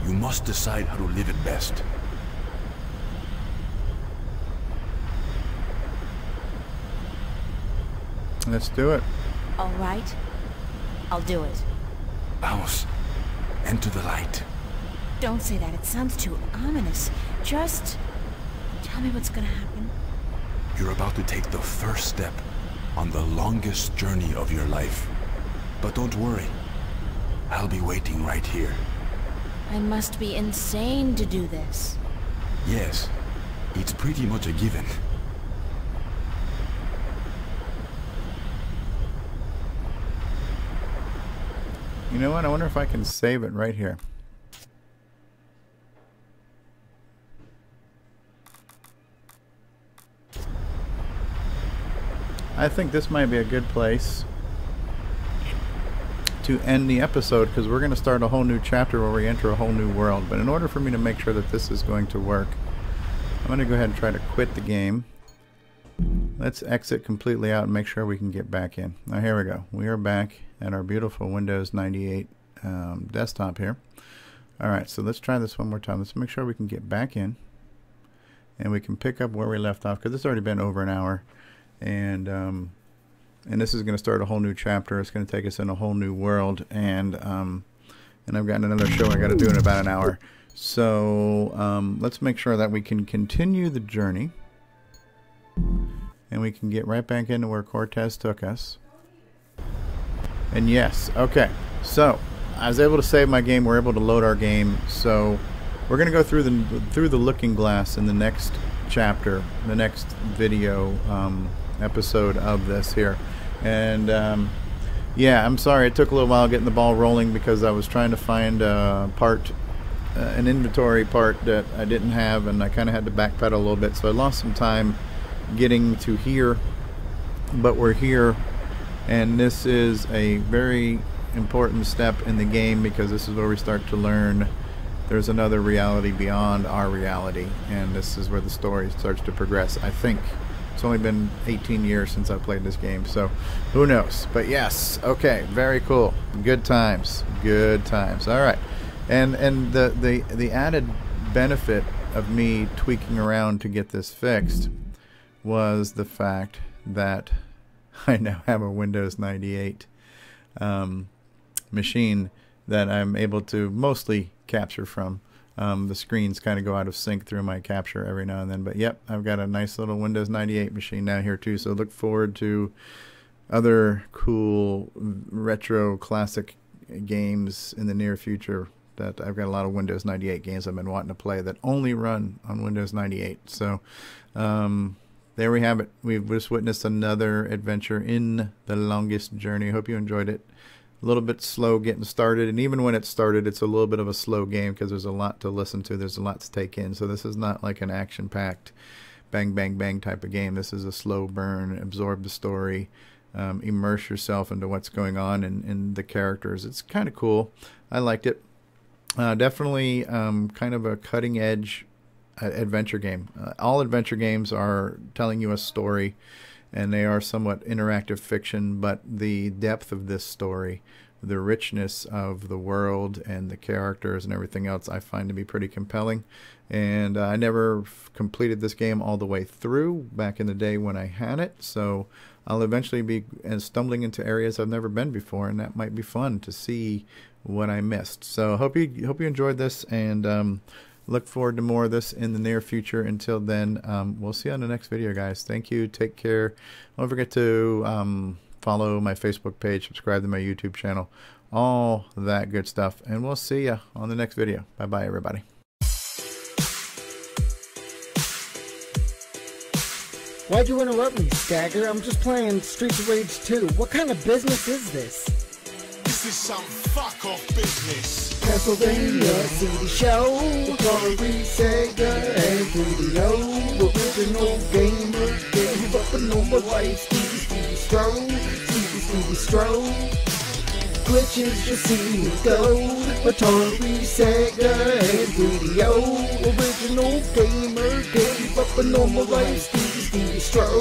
You must decide how to live it best. Let's do it. All right. I'll do it. Vamos. Enter the light. Don't say that. It sounds too ominous. Just tell me what's gonna happen. You're about to take the first step on the longest journey of your life. But don't worry. I'll be waiting right here. I must be insane to do this. Yes. It's pretty much a given. You know what? I wonder if I can save it right here. I think this might be a good place to end the episode, because we're going to start a whole new chapter where we enter a whole new world. But in order for me to make sure that this is going to work, I'm going to go ahead and try to quit the game. Let's exit completely out and make sure we can get back in. Now here we go. We are back at our beautiful Windows 98 desktop here. Alright, so let's try this one more time. Let's make sure we can get back in. And we can pick up where we left off, because it's already been over an hour. And this is going to start a whole new chapter. It's going to take us in a whole new world. And I've got another show I got to do in about an hour. So let's make sure that we can continue the journey. And we can get right back into where Cortez took us. And yes, okay. So I was able to save my game. We're able to load our game. So we're going to go through the looking glass in the next chapter, the next video episode of this here. And yeah, I'm sorry it took a little while getting the ball rolling, because I was trying to find a part, an inventory part that I didn't have, and I kind of had to backpedal a little bit, so I lost some time getting to here. But we're here, and this is a very important step in the game, because this is where we start to learn there's another reality beyond our reality, and this is where the story starts to progress, I think. It's only been 18 years since I played this game, so who knows? But yes, okay, very cool. Good times. Good times. All right. And the added benefit of me tweaking around to get this fixed was the fact that I now have a Windows 98 machine that I'm able to mostly capture from. The screens kind of go out of sync through my capture every now and then, but yep, I've got a nice little Windows 98 machine now here too, so look forward to other cool retro classic games in the near future. That I've got a lot of Windows 98 games I've been wanting to play that only run on Windows 98. So there we have it. We've just witnessed another adventure in The Longest Journey. Hope you enjoyed it. A little bit slow getting started, and even when it started, it's a little bit of a slow game because there's a lot to listen to. There's a lot to take in. So this is not like an action-packed bang, bang, bang type of game. This is a slow burn, absorb the story, immerse yourself into what's going on and the characters. It's kind of cool. I liked it. Definitely kind of a cutting-edge adventure game. All adventure games are telling you a story, and they are somewhat interactive fiction, but the depth of this story, the richness of the world and the characters and everything else, I find to be pretty compelling. And I never completed this game all the way through back in the day when I had it, so I'll eventually be stumbling into areas I've never been before, and that might be fun to see what I missed. So hope you enjoyed this, and look forward to more of this in the near future. Until then, we'll see you on the next video, guys. Thank you. Take care. Don't forget to follow my Facebook page, subscribe to my YouTube channel, all that good stuff, and we'll see you on the next video. Bye bye, everybody. Why'd you interrupt me, Stagger? I'm just playing Streets of Rage 2. What kind of business is this? This is some fuck-off business. Castlevania, CD show, Atari, Sega, and 3DO. Original gamer, gave up a normal life. StevieStrow. Glitches, just see me go. Atari, Sega, and 3DO. Original gamer, gave up a normal life. StevieStrow.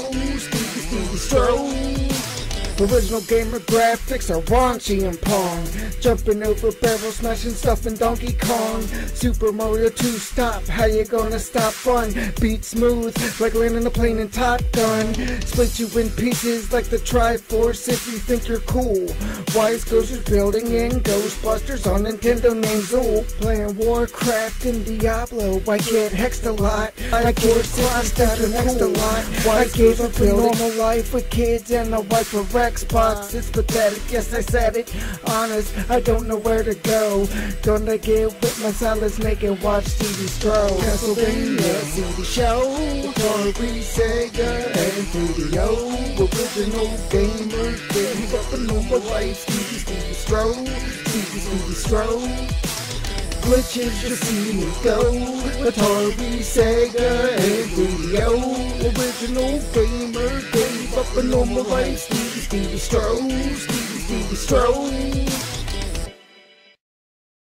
Original gamer graphics are raunchy and Pong. Jumping over barrels, smashing stuff in Donkey Kong. Super Mario 2 stop, how you gonna stop fun? Beat smooth, like landing a plane in Top Gun. Split you in pieces like the Triforce if you think you're cool. Wise Ghosters building in Ghostbusters on Nintendo names. Old playing Warcraft and Diablo. I get hexed a lot. I get stat and next a lot. I gave up a normal life with kids and a wife for Xbox. It's pathetic, yes I said it. Honest, I don't know where to go. Gonna get with my salads naked, watch StevieStrow. Castlevania, CD show, Atari, Sega, and 3DO. Original gamer, gave up a normal life. StevieStrow. Glitches, just see me go. Atari, Sega, and 3DO. Original gamer, gave up a normal life. StevieStrow.